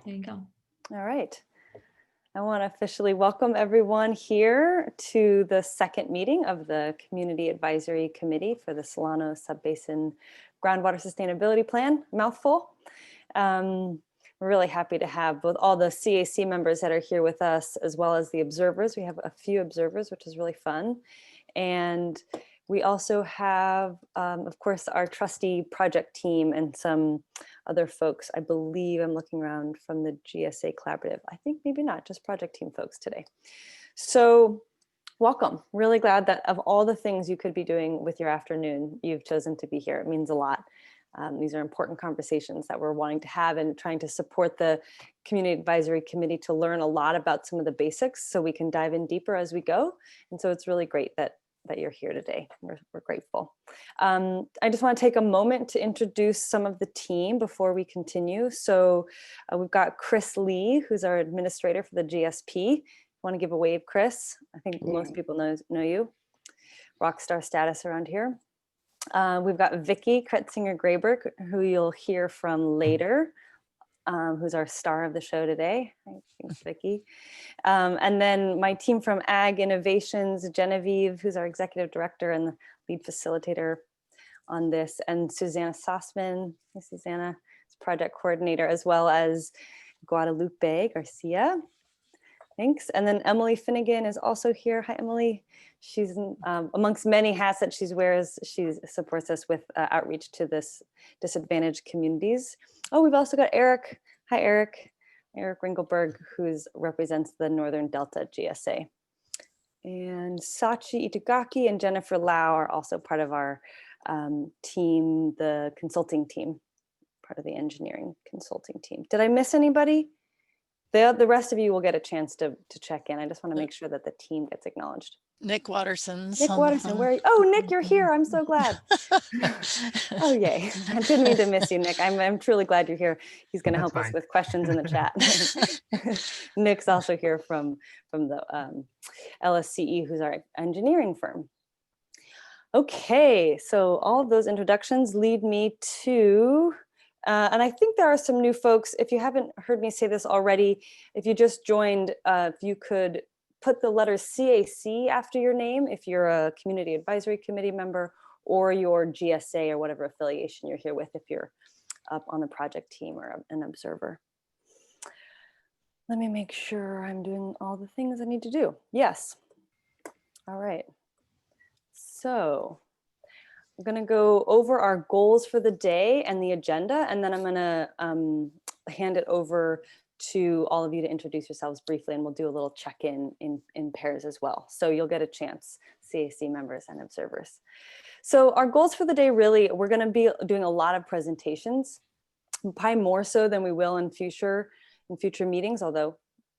There you go. All right. I want to officially welcome everyone here to the second meeting of the Community Advisory Committee for the Solano Subbasin Groundwater Sustainability Plan, mouthful. We're really happy to have both all the CAC members that are here with us, as well as the observers. We have a few observers, which is really fun. And we also have, of course, our trustee project team and some other folks. I believe I'm looking around from the GSA collaborative. I think maybe not, just project team folks today. So welcome. Really glad that of all the things you could be doing with your afternoon, you've chosen to be here. It means a lot. These are important conversations that we're wanting to have and trying to support the Community Advisory Committee to learn a lot about some of the basics so we can dive in deeper as we go. And so it's really great that you're here today. We're grateful. I just want to take a moment to introduce some of the team before we continue. So we've got Chris Lee, who's our administrator for the GSP. Want to give a wave, Chris? I think most people know you. Rockstar status around here. We've got Vicky Kretzinger-Grayberg, who you'll hear from later, who's our star of the show today. Thanks, Vicky. And then my team from Ag Innovations, Genevieve, who's our executive director and the lead facilitator on this, and Susanna Sossman. Hey, Susanna, is project coordinator, as well as Guadalupe Garcia. Thanks. And then Emily Finnegan is also here. Hi, Emily. She's amongst many hats that she wears. She supports us with outreach to this disadvantaged communities. Oh, we've also got Eric. Hi, Eric. Eric Ringelberg, who represents the Northern Delta GSA. And Sachi Itagaki and Jennifer Lau are also part of our team, the consulting team, part of the engineering consulting team. Did I miss anybody? The rest of you will get a chance to check in. I just want to make sure that the team gets acknowledged. Nick Watterson. Nick Watterson, where are you? Oh, Nick, you're here. I'm so glad. Oh, yay. I didn't mean to miss you, Nick. I'm truly glad you're here. He's going to help us with questions in the chat. Nick's also here from the LSCE, who's our engineering firm. Okay, so all of those introductions lead me to and I think there are some new folks. If you haven't heard me say this already, if you just joined, if you could put the letter CAC after your name, if you're a Community Advisory Committee member, or your GSA or whatever affiliation you're here with, if you're up on the project team or an observer. Let me make sure I'm doing all the things I need to do. Yes. All right. So I'm going to go over our goals for the day and the agenda, and then I'm going to hand it over to all of you to introduce yourselves briefly, and we'll do a little check-in in pairs as well. So you'll get a chance, CAC members and observers. So our goals for the day, really, we're going to be doing a lot of presentations, probably more so than we will in future meetings, although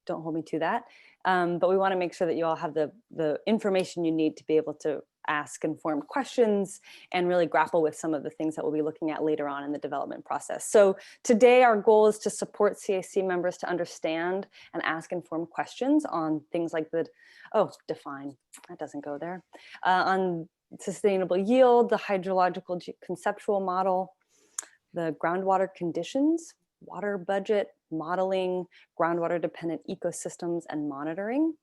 don't hold me to that. But we want to make sure that you all have the information you need to be able to ask informed questions and really grapple with some of the things that we'll be looking at later on in the development process. So today our goal is to support CAC members to understand and ask informed questions on things like define, that doesn't go there, on sustainable yield, the hydrological conceptual model, the groundwater conditions, water budget, modeling, groundwater dependent ecosystems and monitoring.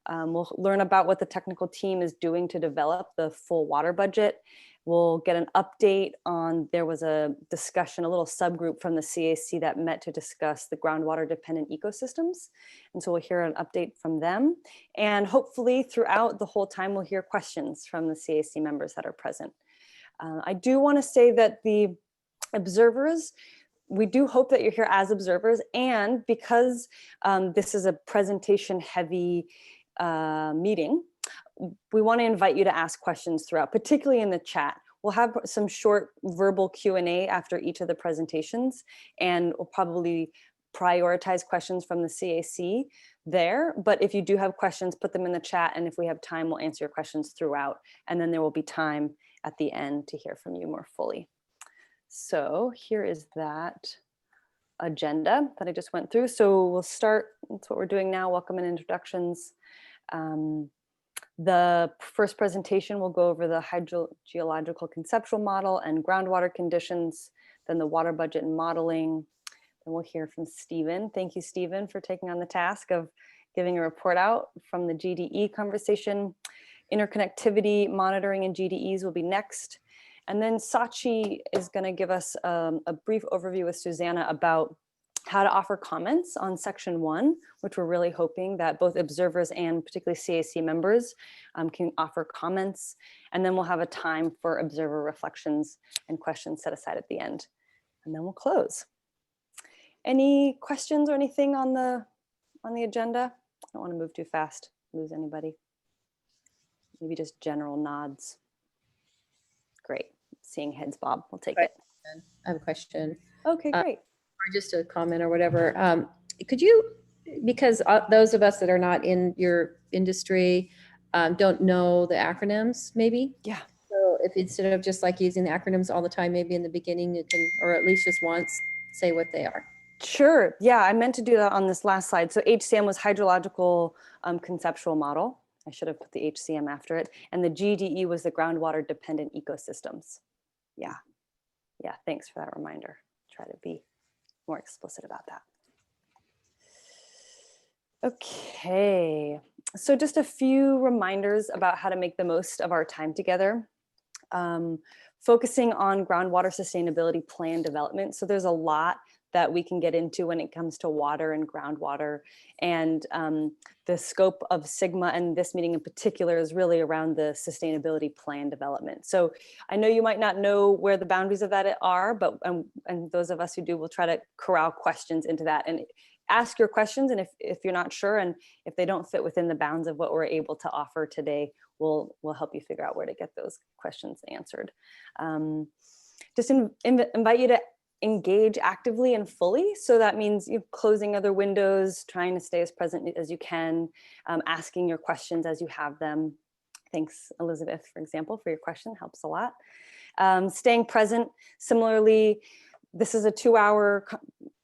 We'll learn about what the technical team is doing to develop the full water budget. We'll get an update on, there was a discussion, a little subgroup from the CAC that met to discuss the groundwater dependent ecosystems. And so we'll hear an update from them. And hopefully throughout the whole time, we'll hear questions from the CAC members that are present. I do want to say that the observers, we do hope that you're here as observers, and because this is a presentation heavy meeting, we want to invite you to ask questions throughout, particularly in the chat. We'll have some short verbal Q&A after each of the presentations, and we'll probably prioritize questions from the CAC there. But if you do have questions, put them in the chat, and if we have time, we'll answer your questions throughout, and then there will be time at the end to hear from you more fully. So here is that agenda that I just went through. So we'll start, that's what we're doing now, welcome and introductions. The first presentation will go over the hydrogeological conceptual model and groundwater conditions, then the water budget and modeling, then we'll hear from Stephen. Thank you, Stephen, for taking on the task of giving a report out from the GDE conversation. Interconnectivity monitoring in GDEs will be next. And then Sachi is going to give us a brief overview with Susanna about how to offer comments on section 1, which we're really hoping that both observers and particularly CAC members can offer comments. And then we'll have a time for observer reflections and questions set aside at the end. And then we'll close. Any questions or anything on the agenda? I don't want to move too fast, lose anybody. Maybe just general nods. Great. Seeing heads bob. We'll take it. I have a question. Okay, great. Or just a comment or whatever. Could you, because those of us that are not in your industry don't know the acronyms, maybe? Yeah. So if instead of just like using the acronyms all the time, maybe in the beginning you can, or at least just once, say what they are. Sure. Yeah, I meant to do that on this last slide. So HCM was hydrological conceptual model. I should have put the HCM after it. And the GDE was the groundwater dependent ecosystems. Yeah. Yeah, thanks for that reminder. Try to be more explicit about that. Okay, so just a few reminders about how to make the most of our time together. Focusing on groundwater sustainability plan development. So there's a lot that we can get into when it comes to water and groundwater, and the scope of Sigma and this meeting in particular is really around the sustainability plan development. So I know you might not know where the boundaries of that are, but and those of us who do will try to corral questions into that and ask your questions. And if you're not sure and if they don't fit within the bounds of what we're able to offer today, we'll help you figure out where to get those questions answered. Just invite you to engage actively and fully. So that means you closing other windows, trying to stay as present as you can, asking your questions as you have them. Thanks, Elizabeth, for example, for your question, helps a lot. Staying present, similarly, this is a 2-hour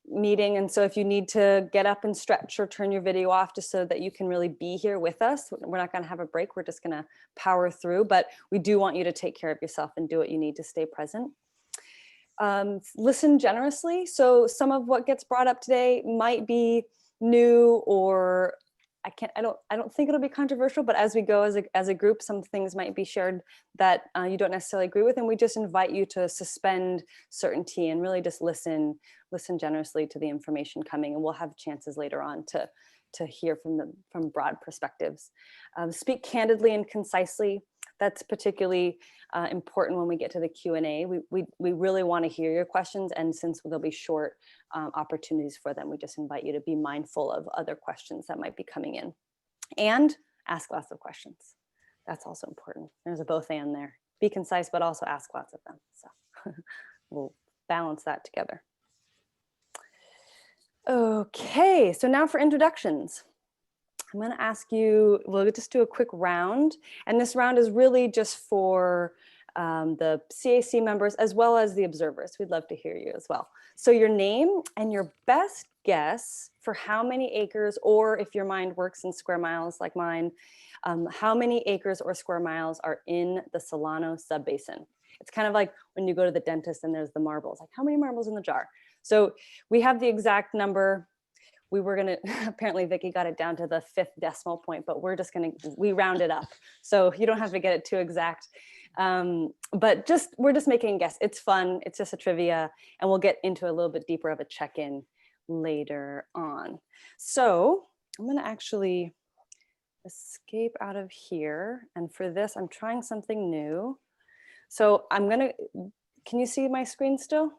meeting. And so if you need to get up and stretch or turn your video off just so that you can really be here with us, we're not going to have a break. We're just going to power through, but we do want you to take care of yourself and do what you need to stay present. Listen generously. So some of what gets brought up today might be new, or I don't think it'll be controversial, but as we go as a group, some things might be shared that you don't necessarily agree with. And we just invite you to suspend certainty and really just listen generously to the information coming. And we'll have chances later on to hear from broad perspectives. Speak candidly and concisely. That's particularly important when we get to the Q&A. We really want to hear your questions, and since there'll be short opportunities for them, we just invite you to be mindful of other questions that might be coming in. And ask lots of questions. That's also important. There's a both and there. Be concise, but also ask lots of them. So we'll balance that together. Okay, so now for introductions. I'm going to ask you, we'll just do a quick round. And this round is really just for the CAC members as well as the observers. We'd love to hear you as well. So your name and your best guess for how many acres, or if your mind works in square miles like mine, how many acres or square miles are in the Solano Subbasin. It's kind of like when you go to the dentist and there's the marbles, like how many marbles in the jar? So we have the exact number. We were gonna, apparently Vicki got it down to the 5th decimal point, but we round it up. So you don't have to get it too exact. But we're just making a guess. It's fun, it's just a trivia, and we'll get into a little bit deeper of a check-in later on. So I'm gonna actually escape out of here. And for this, I'm trying something new. So can you see my screen still?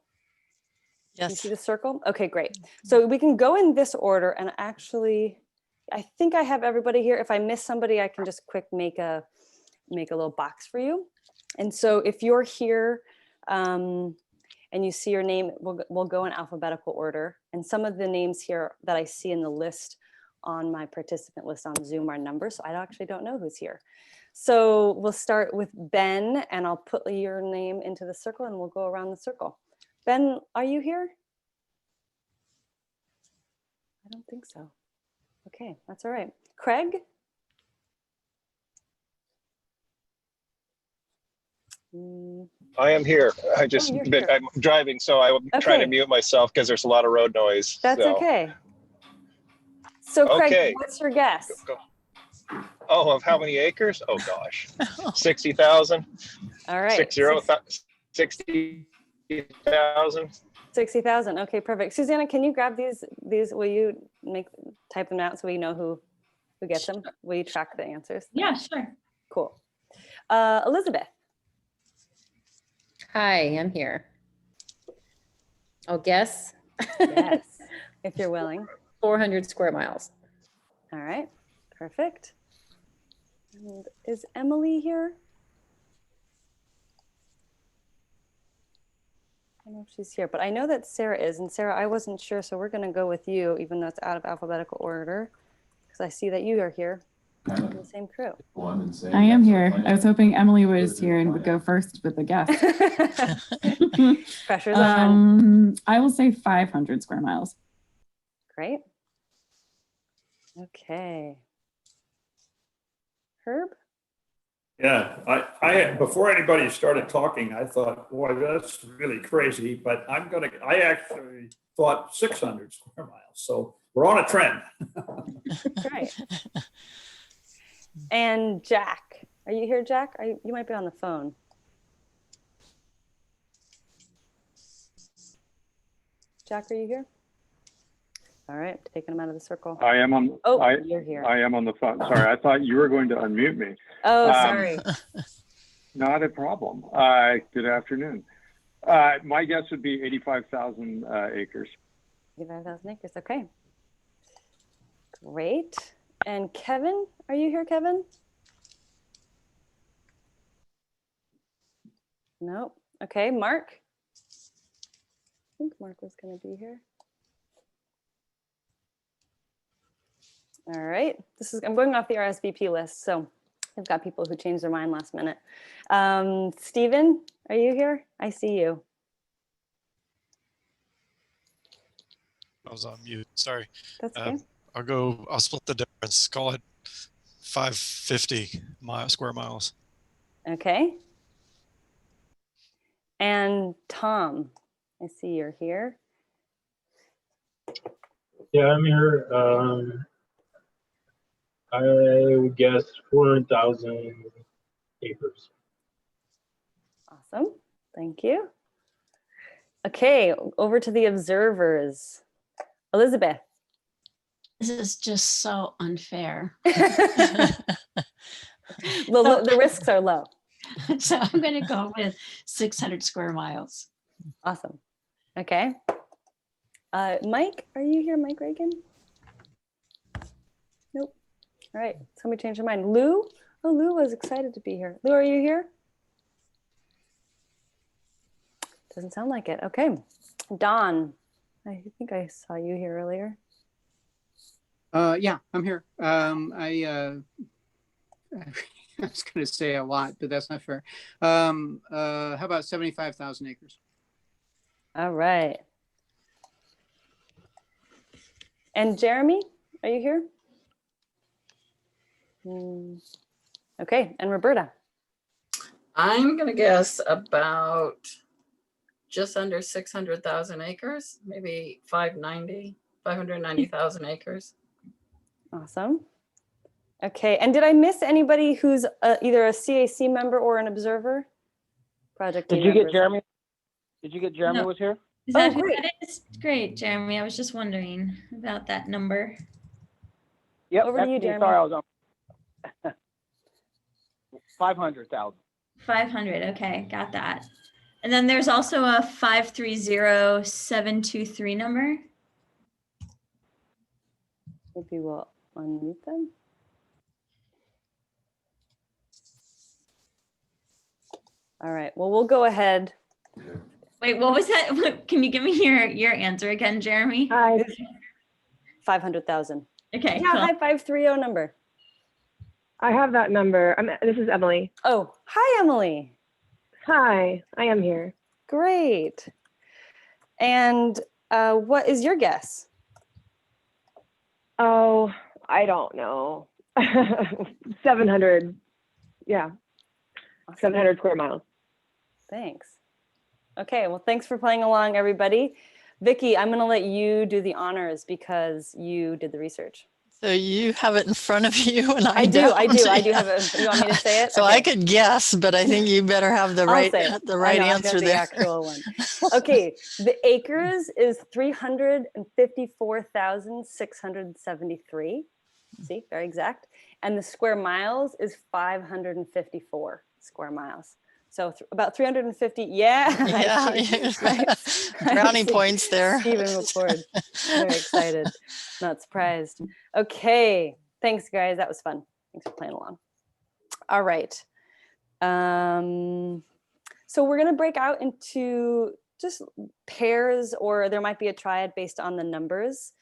Yes. You see the circle? Okay, great. So we can go in this order, and actually, I think I have everybody here. If I miss somebody, I can just make a little box for you. And so if you're here and you see your name, we'll go in alphabetical order. And some of the names here that I see in the list on my participant list on Zoom are numbers, so I actually don't know who's here. So we'll start with Ben, and I'll put your name into the circle, and we'll go around the circle. Ben, are you here? I don't think so. Okay, that's all right. Craig? I am here. you're here. I'm driving, so I'm trying to Okay. mute myself because there's a lot of road noise. That's so. okay. So Craig, Okay. what's your guess? Go. Oh, of how many acres? Oh gosh, 60,000. All right. 60,000. 60,000. Okay, perfect. Susanna, can you grab these? Will you type them out so we know who gets them? Will you track the answers? Yeah, sure. Cool. Elizabeth. Hi, I'm here. Oh, guess? Yes, if you're willing. 400 square miles. All right, perfect. And is Emily here? I don't know if she's here, but I know that Sarah is. And Sarah, I wasn't sure, so we're going to go with you, even though it's out of alphabetical order, because I see that you are here in the same crew. I am here. I was hoping Emily was here and would go first with the guess. Pressure's on. I will say 500 square miles. Great. Okay. Herb? Yeah, I before anybody started talking, I thought, boy, that's really crazy. But I actually thought 600 square miles. So we're on a trend. Great. And Jack, are you here, Jack? You might be on the phone. Jack, are you here? All right, taking him out of the circle. I am on. Oh, you're here. I am on the phone. Sorry, I thought you were going to unmute me. Oh, sorry. Not a problem. Good afternoon. My guess would be 85,000 acres. 85,000 acres. Okay. Great. And Kevin, are you here, Kevin? Nope. Okay, Mark. I think Mark was going to be here. All right. I'm going off the RSVP list, so I've got people who changed their mind last minute. Stephen, are you here? I see you. I was on mute. Sorry. That's okay. I'll split the difference. Call it 550 square miles. Okay. And Tom, I see you're here. Yeah, I'm here. I would guess 400,000 acres. Awesome. Thank you. Okay, over to the observers. Elizabeth. This is just so unfair. The risks are low. So I'm going to go with 600 square miles. Awesome. Okay. Mike, are you here, Mike Reagan? Nope. All right, somebody changed their mind. Lou? Oh, Lou was excited to be here. Lou, are you here? Doesn't sound like it. Okay. Don, I think I saw you here earlier. Yeah, I'm here. I was going to say a lot, but that's not fair. How about 75,000 acres? All right. And Jeremy, are you here? Okay, and Roberta. I'm going to guess about just under 600,000 acres, maybe 590,000 acres. Awesome. Okay, and did I miss anybody who's either a CAC member or an observer? Project. Did you get Jeremy? Did you get Jeremy No. was here? Is that who great. that is? Great, Jeremy. I was just wondering about that number. Yep. Over to you, Jeremy. Sorry, I was on. 500,000. 500. Okay, got that. And then there's also a 530723 number. Maybe we'll unmute them. All right, well, we'll go ahead. Wait, what was that? Can you give me your answer again, Jeremy? Hi. 500,000. Okay. Yeah, cool. hi, 530 number. I have that number. This is Emily. Oh, hi, Emily. Hi, I am here. Great. And what is your guess? Oh, I don't know. 700. Yeah. Awesome. 700 square miles. Thanks. Okay, well, thanks for playing along, everybody. Vicky, I'm going to let you do the honors because you did the research. So you have it in front of you, and I do have it. You want me to say it? So okay. I could guess, but I think you better have the right answer the there. actual one. Okay, the acres is 354,673. See, very exact. And the square miles is 554 square miles. So about 350. Yeah. Yeah. Brownie points there. Stephen McCord. Very excited. Not surprised. Okay. Thanks, guys. That was fun. Thanks for playing along. All right. So we're going to break out into just pairs, or there might be a triad based on the numbers.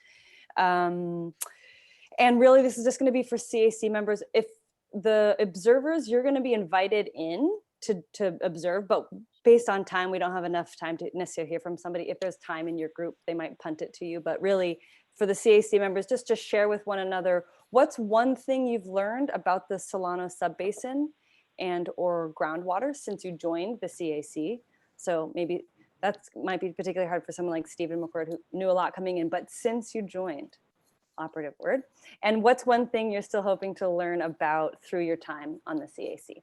And really, this is just going to be for CAC members. If the observers, you're going to be invited in to observe, but based on time, we don't have enough time to necessarily hear from somebody. If there's time in your group, they might punt it to you. But really, for the CAC members, just to share with one another, what's one thing you've learned about the Solano Subbasin and or groundwater since you joined the CAC? So maybe that might be particularly hard for someone like Stephen McCord, who knew a lot coming in, but since you joined, operative word. And what's one thing you're still hoping to learn about through your time on the CAC?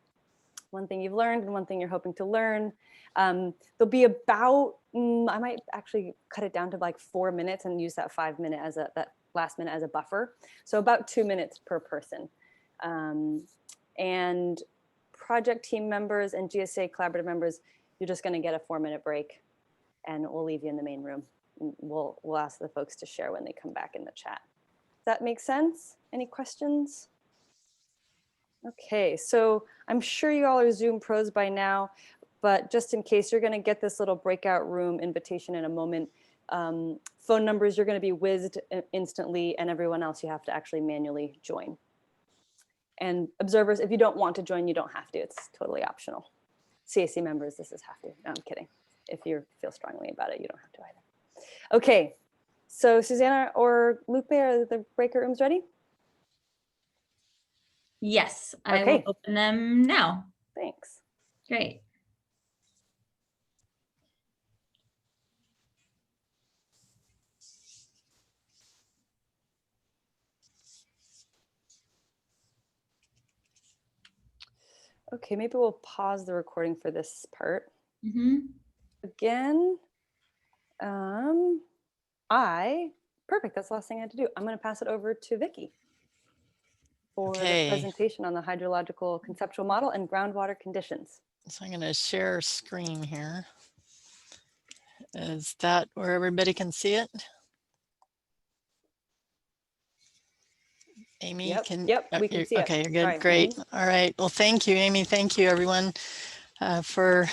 One thing you've learned and one thing you're hoping to learn. There'll be about, I might actually cut it down to like 4 minutes and use that 5 minute as that last minute as a buffer. So about 2 minutes per person. And project team members and GSA collaborative members, you're just gonna get a 4 minute break and we'll leave you in the main room. We'll ask the folks to share when they come back in the chat. Does that make sense? Any questions? Okay, so I'm sure you all are Zoom pros by now, but just in case, you're gonna get this little breakout room invitation in a moment. Phone numbers, you're gonna be whizzed instantly, and everyone else you have to actually manually join. And observers, if you don't want to join, you don't have to, it's totally optional. CAC members, this is have to, no, I'm kidding. If you feel strongly about it, you don't have to either. Okay, so Susanna or Lupe, are the breakout rooms ready? Yes, I will open them now. Thanks. Great. Okay, maybe we'll pause the recording for this part. Again, perfect, that's the last thing I had to do. I'm gonna pass it over to Vicky for the presentation on the hydrological conceptual model and groundwater conditions. So I'm gonna share screen here. Is that where everybody can see it? Amy, we can see it. Okay, you're good, great. All right, well, thank you, Amy. Thank you, everyone, for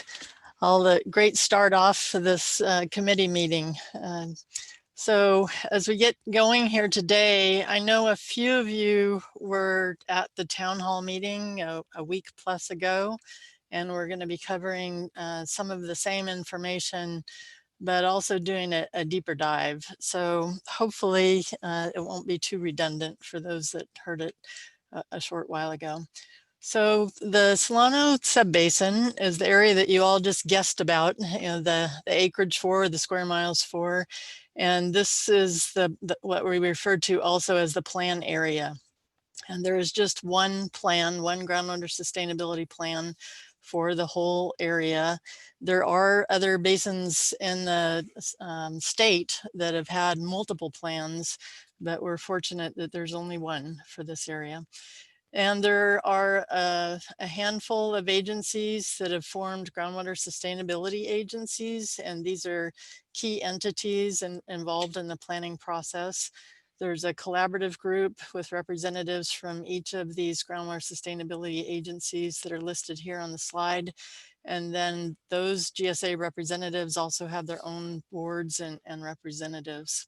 all the great start off for this committee meeting. So as we get going here today, I know a few of you were at the town hall meeting a week plus ago, and we're going to be covering some of the same information, but also doing a deeper dive. So hopefully it won't be too redundant for those that heard it a short while ago. So the Solano Subbasin is the area that you all just guessed about, you know, the acreage for, the square miles for, and this is what we refer to also as the plan area. And there is just one plan, one groundwater sustainability plan for the whole area. There are other basins in the state that have had multiple plans, but we're fortunate that there's only one for this area. And there are a handful of agencies that have formed groundwater sustainability agencies, and these are key entities involved in the planning process. There's a collaborative group with representatives from each of these groundwater sustainability agencies that are listed here on the slide. And then those GSA representatives also have their own boards and representatives.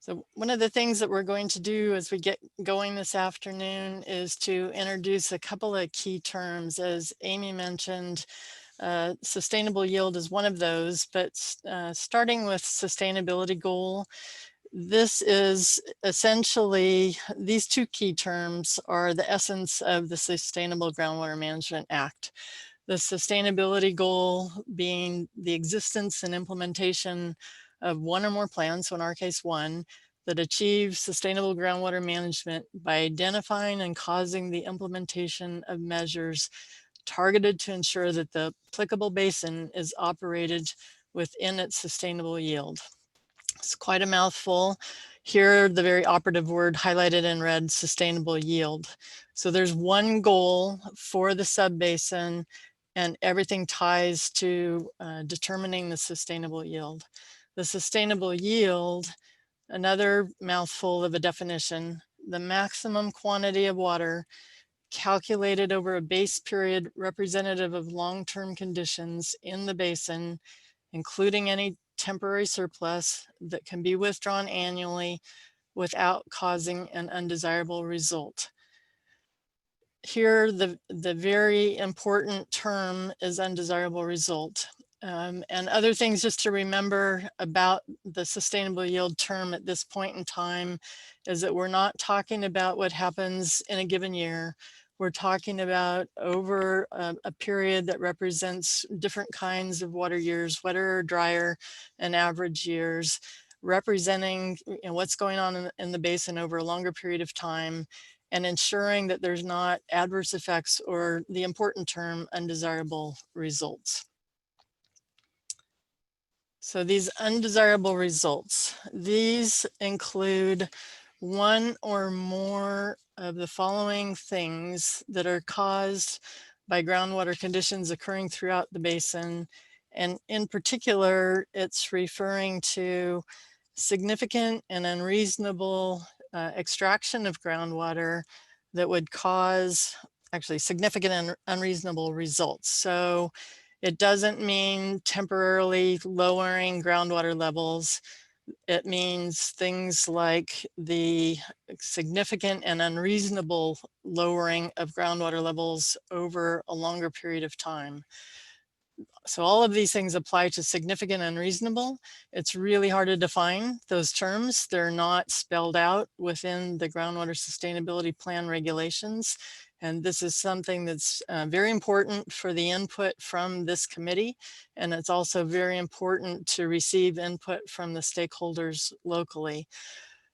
So one of the things that we're going to do as we get going this afternoon is to introduce a couple of key terms. As Amy mentioned, sustainable yield is one of those, but starting with sustainability goal, this is essentially, these two key terms are the essence of the Sustainable Groundwater Management Act. The sustainability goal being the existence and implementation of one or more plans, so in our case one, that achieve sustainable groundwater management by identifying and causing the implementation of measures targeted to ensure that the applicable basin is operated within its sustainable yield. It's quite a mouthful. Here, the very operative word highlighted in red, sustainable yield. So there's one goal for the subbasin, and everything ties to determining the sustainable yield. The sustainable yield, another mouthful of a definition, the maximum quantity of water calculated over a base period representative of long-term conditions in the basin, including any temporary surplus that can be withdrawn annually without causing an undesirable result. Here, the very important term is undesirable result. And other things just to remember about the sustainable yield term at this point in time is that we're not talking about what happens in a given year. We're talking about over a period that represents different kinds of water years, wetter or drier, and average years, representing what's going on in the basin over a longer period of time, and ensuring that there's not adverse effects or the important term, undesirable results. So these undesirable results, these include one or more of the following things that are caused by groundwater conditions occurring throughout the basin. And in particular, it's referring to significant and unreasonable extraction of groundwater that would cause actually significant and unreasonable results. So it doesn't mean temporarily lowering groundwater levels. It means things like the significant and unreasonable lowering of groundwater levels over a longer period of time. So all of these things apply to significant and unreasonable. It's really hard to define those terms. They're not spelled out within the groundwater sustainability plan regulations. And this is something that's very important for the input from this committee. And it's also very important to receive input from the stakeholders locally.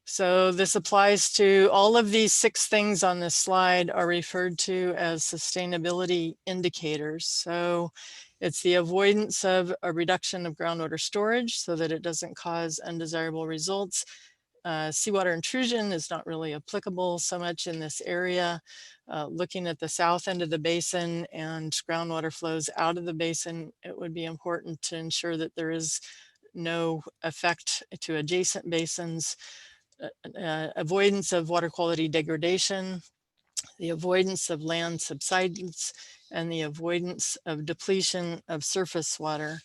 So this applies to all of these 6 things on this slide are referred to as sustainability indicators. So it's the avoidance of a reduction of groundwater storage so that it doesn't cause undesirable results. Seawater intrusion is not really applicable so much in this area. Looking at the south end of the basin and groundwater flows out of the basin, it would be important to ensure that there is no effect to adjacent basins. Avoidance of water quality degradation, the avoidance of land subsidence, and the avoidance of depletion of surface water.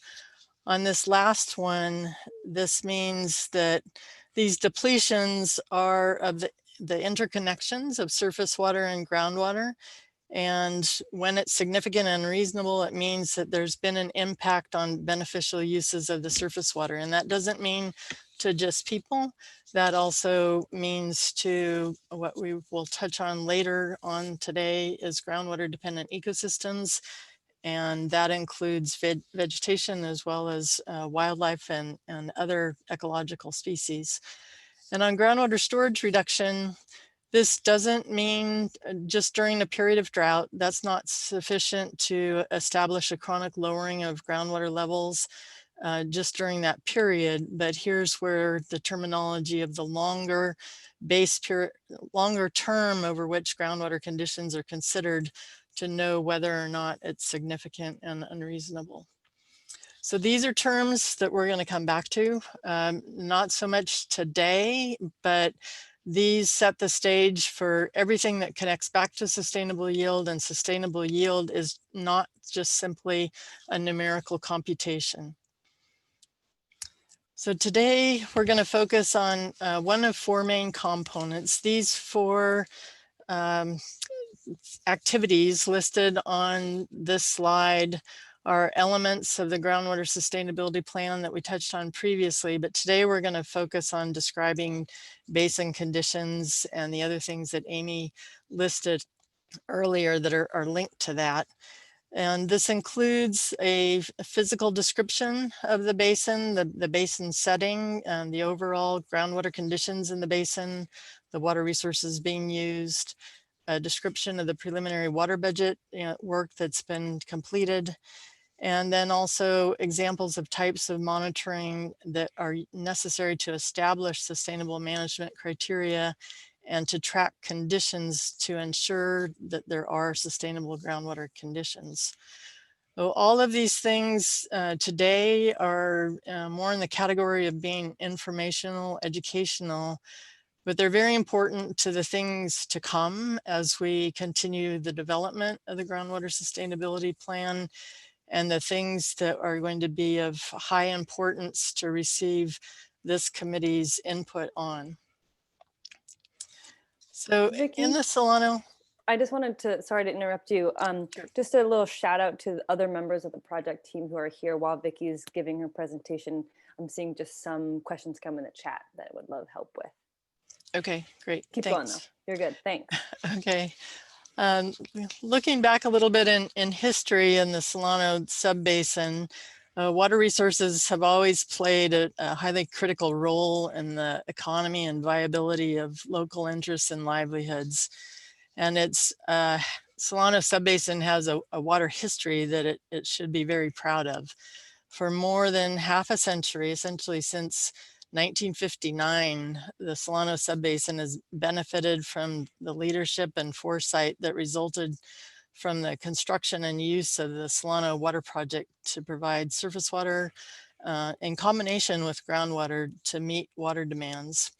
On this last one, this means that these depletions are of the interconnections of surface water and groundwater. And when it's significant and reasonable, it means that there's been an impact on beneficial uses of the surface water. And that doesn't mean to just people. That also means to what we will touch on later on today is groundwater dependent ecosystems. And that includes vegetation as well as wildlife and other ecological species. And on groundwater storage reduction, this doesn't mean just during a period of drought. That's not sufficient to establish a chronic lowering of groundwater levels just during that period. But here's where the terminology of the longer base period, longer term over which groundwater conditions are considered to know whether or not it's significant and unreasonable. So these are terms that we're going to come back to, not so much today, but these set the stage for everything that connects back to sustainable yield, and sustainable yield is not just simply a numerical computation. So today we're going to focus on one of 4 main components. These 4 activities listed on this slide are elements of the groundwater sustainability plan that we touched on previously, but today we're going to focus on describing basin conditions and the other things that Amy listed earlier that are linked to that. And this includes a physical description of the basin, the basin setting, and the overall groundwater conditions in the basin, the water resources being used, a description of the preliminary water budget work that's been completed, and then also examples of types of monitoring that are necessary to establish sustainable management criteria and to track conditions to ensure that there are sustainable groundwater conditions. So all of these things today are more in the category of being informational, educational, but they're very important to the things to come as we continue the development of the groundwater sustainability plan and the things that are going to be of high importance to receive this committee's input on. So Vicky? in the Solano, I just wanted to, sorry to interrupt you, just a little shout out to the other members of the project team who are here while Vicky's giving her presentation. I'm seeing just some questions come in the chat that I would love help with. okay, great. Keep going though. You're good. Thanks. Okay. Looking back a little bit in history in the Solano Subbasin, water resources have always played a highly critical role in the economy and viability of local interests and livelihoods. And it's Solano Subbasin has a water history that it should be very proud of. For more than half a century, essentially since 1959, the Solano Subbasin has benefited from the leadership and foresight that resulted from the construction and use of the Solano Water Project to provide surface water in combination with groundwater to meet water demands.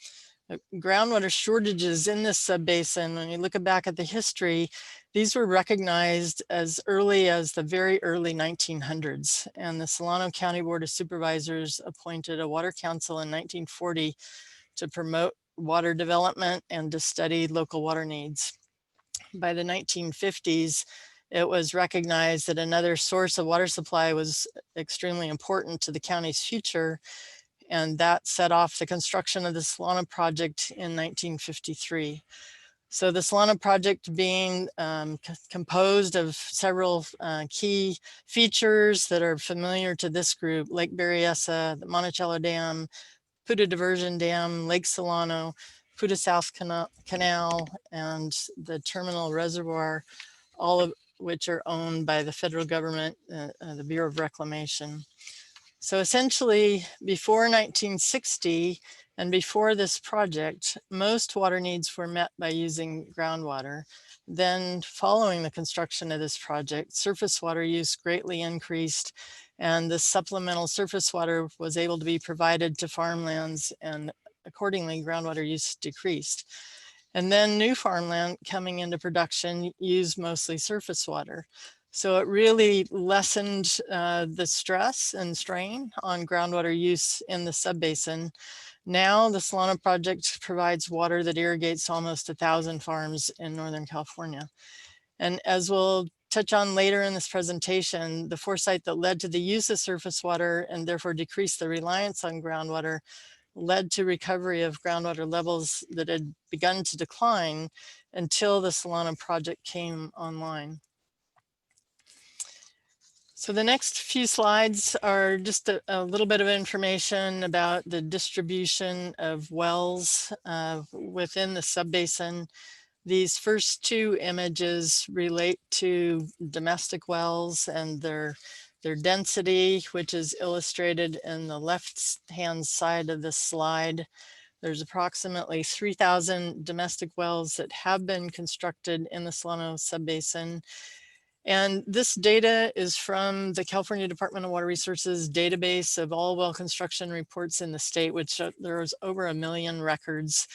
Groundwater shortages in this subbasin, when you look back at the history, these were recognized as early as the very early 1900s. And the Solano County Board of Supervisors appointed a water council in 1940 to promote water development and to study local water needs. By the 1950s, it was recognized that another source of water supply was extremely important to the county's future, and that set off the construction of the Solano project in 1953. So the Solano project being composed of several key features that are familiar to this group: Lake Berryessa, the Monticello Dam, Puda Diversion Dam, Lake Solano, Puda South Canal, and the Terminal Reservoir, all of which are owned by the federal government, the Bureau of Reclamation. So essentially, before 1960 and before this project, most water needs were met by using groundwater. Then following the construction of this project, surface water use greatly increased, and the supplemental surface water was able to be provided to farmlands, and accordingly, groundwater use decreased. And then new farmland coming into production used mostly surface water. So it really lessened the stress and strain on groundwater use in the subbasin. Now the Solano project provides water that irrigates almost 1,000 farms in Northern California. And as we'll touch on later in this presentation, the foresight that led to the use of surface water and therefore decreased the reliance on groundwater led to recovery of groundwater levels that had begun to decline until the Solano project came online. So the next few slides are just a little bit of information about the distribution of wells within the subbasin. These first two images relate to domestic wells and their density, which is illustrated in the left-hand side of this slide. There's approximately 3,000 domestic wells that have been constructed in the Solano subbasin. And this data is from the California Department of Water Resources database of all well construction reports in the state, which there's over 1 million records.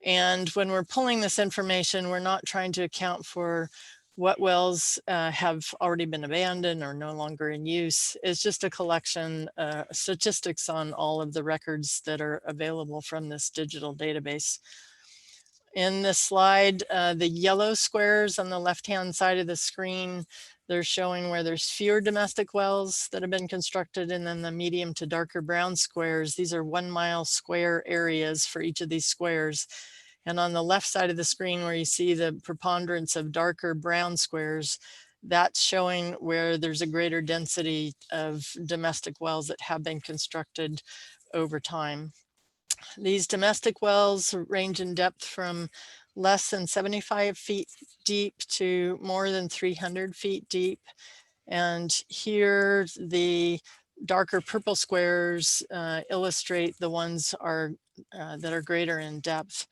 And when we're pulling this information, we're not trying to account for what wells have already been abandoned or no longer in use. It's just a collection statistics on all of the records that are available from this digital database. In this slide, the yellow squares on the left-hand side of the screen, they're showing where there's fewer domestic wells that have been constructed, and then the medium to darker brown squares, these are 1 mile square areas for each of these squares. And on the left side of the screen where you see the preponderance of darker brown squares, That's showing where there's a greater density of domestic wells that have been constructed over time. These domestic wells range in depth from less than 75 feet deep to more than 300 feet deep. And here the darker purple squares illustrate the ones that are greater in depth.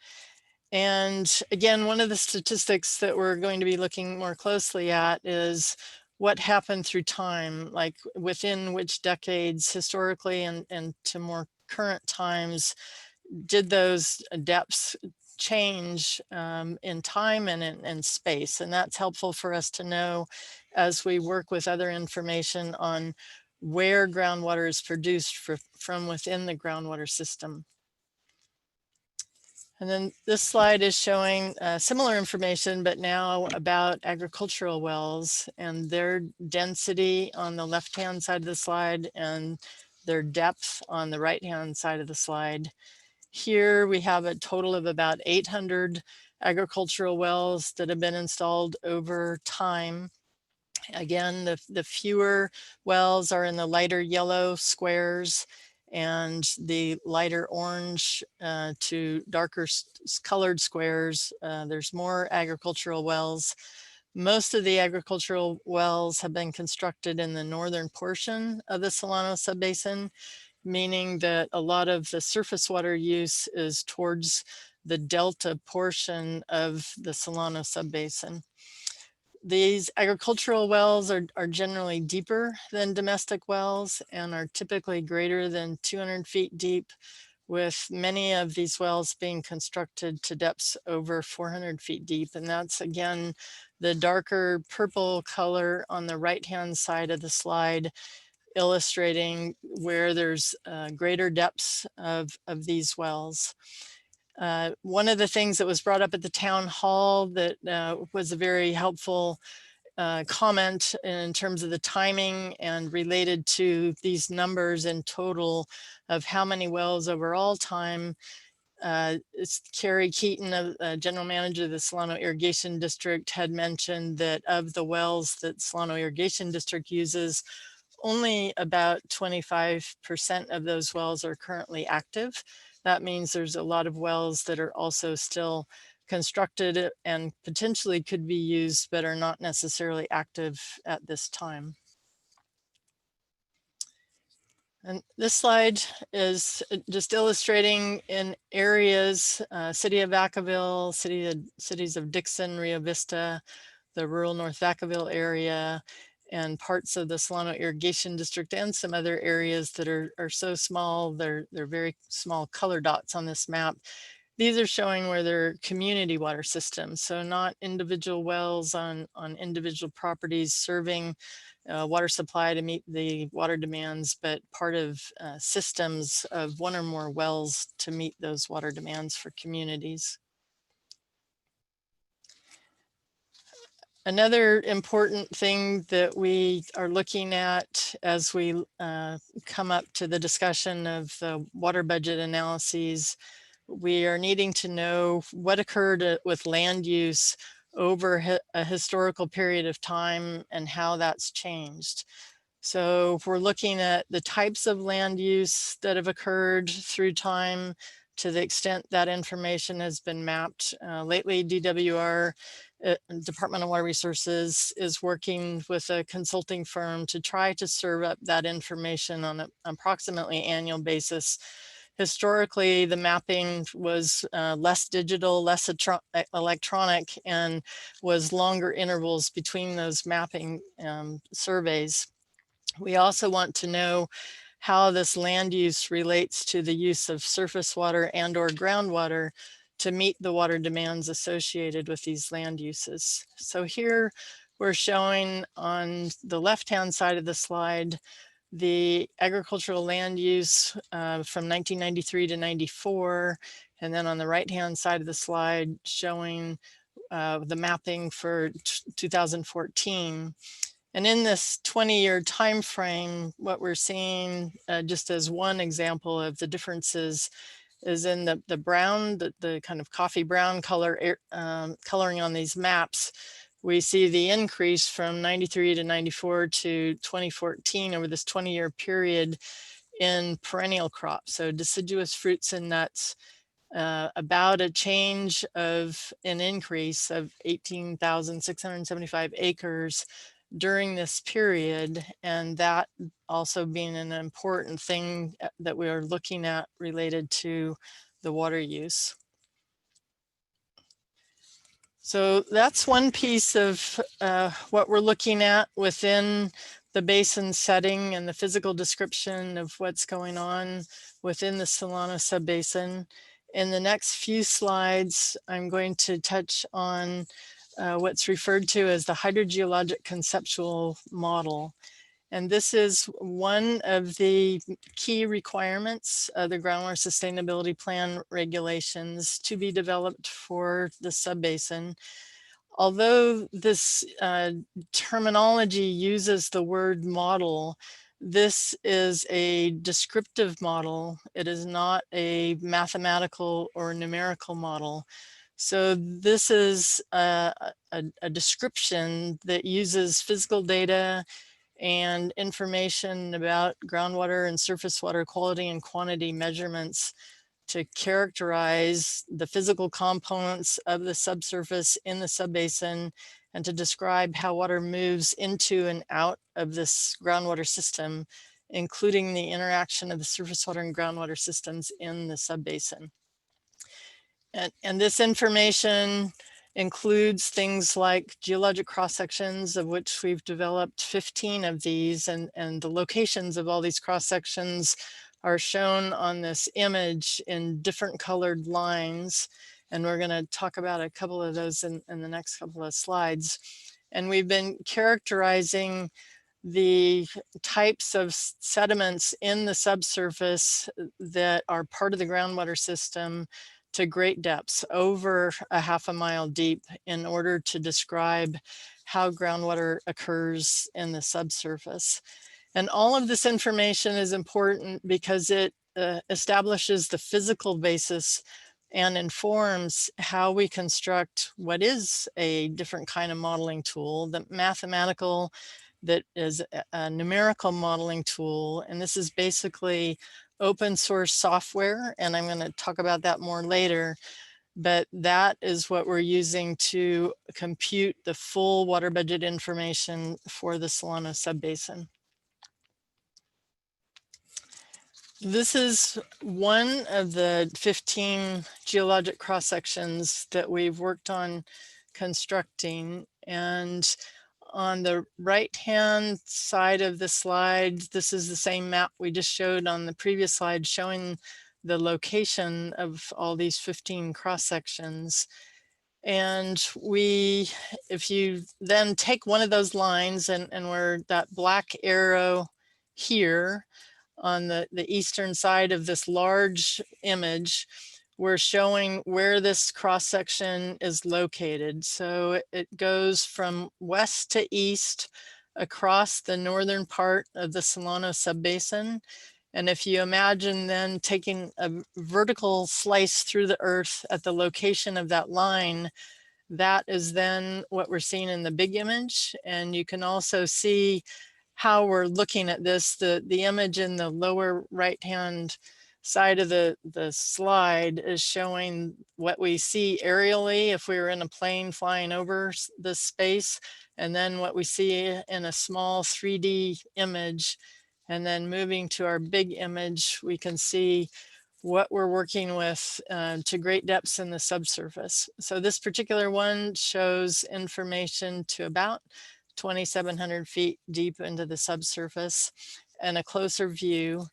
And again, one of the statistics that we're going to be looking more closely at is what happened through time, like within which decades historically and to more current times did those depths change in time and in space. And that's helpful for us to know as we work with other information on where groundwater is produced from within the groundwater system. And then this slide is showing similar information, but now about agricultural wells and their density on the left-hand side of the slide and their depth on the right-hand side of the slide. Here we have a total of about 800 agricultural wells that have been installed over time. Again, the fewer wells are in the lighter yellow squares, and the lighter orange to darker colored squares, there's more agricultural wells. Most of the agricultural wells have been constructed in the northern portion of the Solano Subbasin, meaning that a lot of the surface water use is towards the delta portion of the Solano Subbasin. These agricultural wells are generally deeper than domestic wells and are typically greater than 200 feet deep, with many of these wells being constructed to depths over 400 feet deep. And that's again, the darker purple color on the right-hand side of the slide, illustrating where there's greater depths of these wells. One of the things that was brought up at the town hall that was a very helpful comment in terms of the timing and related to these numbers in total of how many wells overall time. It's Carrie Keaton, general manager of the Solano Irrigation District, had mentioned that of the wells that Solano Irrigation District uses, only about 25% of those wells are currently active. That means there's a lot of wells that are also still constructed and potentially could be used, but are not necessarily active at this time. And this slide is just illustrating in areas, city of Vacaville, cities of Dixon, Rio Vista, the rural North Vacaville area, and parts of the Solano Irrigation District and some other areas that are so small, they're very small color dots on this map. These are showing where they're community water systems, so not individual wells on individual properties serving water supply to meet the water demands, but part of systems of one or more wells to meet those water demands for communities. Another important thing that we are looking at as we come up to the discussion of the water budget analyses, we are needing to know what occurred with land use over a historical period of time and how that's changed. So if we're looking at the types of land use that have occurred through time, to the extent that information has been mapped. Lately, DWR, Department of Water Resources, is working with a consulting firm to try to serve up that information on an approximately annual basis. Historically, the mapping was less digital, less electronic, and was longer intervals between those mapping surveys. We also want to know how this land use relates to the use of surface water and or groundwater to meet the water demands associated with these land uses. So here we're showing on the left-hand side of the slide the agricultural land use from 1993 to 94, and then on the right-hand side of the slide showing the mapping for 2014. And in this 20-year time frame, what we're seeing, just as one example of the differences, is in the brown, the kind of coffee brown color coloring on these maps. we see the increase from 93 to 94 to 2014 over this 20-year period in perennial crops, so deciduous fruits and nuts, about a change of an increase of 18,675 acres during this period, and that also being an important thing that we are looking at related to the water use. So that's one piece of what we're looking at within the basin setting and the physical description of what's going on within the Solano subbasin. In the next few slides, I'm going to touch on what's referred to as the hydrogeologic conceptual model. And this is one of the key requirements of the Groundwater Sustainability Plan regulations to be developed for the subbasin. Although this terminology uses the word model, this is a descriptive model. It is not a mathematical or numerical model. So this is a description that uses physical data and information about groundwater and surface water quality and quantity measurements to characterize the physical components of the subsurface in the subbasin and to describe how water moves into and out of this groundwater system, including the interaction of the surface water and groundwater systems in the subbasin. And this information includes things like geologic cross sections, of which we've developed 15 of these, and the locations of all these cross sections are shown on this image in different colored lines. And we're going to talk about a couple of those in the next couple of slides. And we've been characterizing the types of sediments in the subsurface that are part of the groundwater system to great depths, over a half a mile deep, in order to describe how groundwater occurs in the subsurface. And all of this information is important because it establishes the physical basis and informs how we construct what is a different kind of modeling tool, the mathematical, that is a numerical modeling tool. And this is basically open source software, and I'm going to talk about that more later, but that is what we're using to compute the full water budget information for the Solano subbasin. This is one of the 15 geologic cross sections that we've worked on constructing, and on the right-hand side of the slide, this is the same map we just showed on the previous slide, showing the location of all these 15 cross sections. And if you then take one of those lines and where that black arrow here on the eastern side of this large image, we're showing where this cross section is located. So it goes from west to east across the northern part of the Solano subbasin. And if you imagine then taking a vertical slice through the earth at the location of that line, that is then what we're seeing in the big image. And you can also see how we're looking at this. The image in the lower right-hand side of the slide is showing what we see aerially if we were in a plane flying over the space, and then what we see in a small 3D image. And then moving to our big image, we can see what we're working with to great depths in the subsurface. So this particular one shows information to about 2,700 feet deep into the subsurface, and a closer view.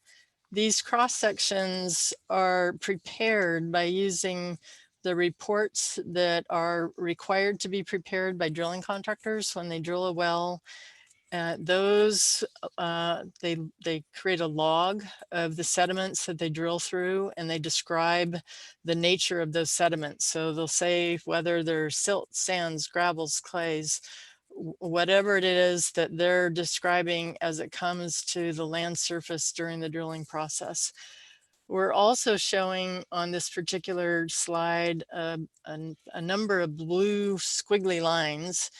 These cross sections are prepared by using the reports that are required to be prepared by drilling contractors when they drill a well. They create a log of the sediments that they drill through, and they describe the nature of those sediments. So they'll say whether they're silt, sands, gravels, clays, whatever it is that they're describing as it comes to the land surface during the drilling process. We're also showing on this particular slide a number of blue squiggly lines,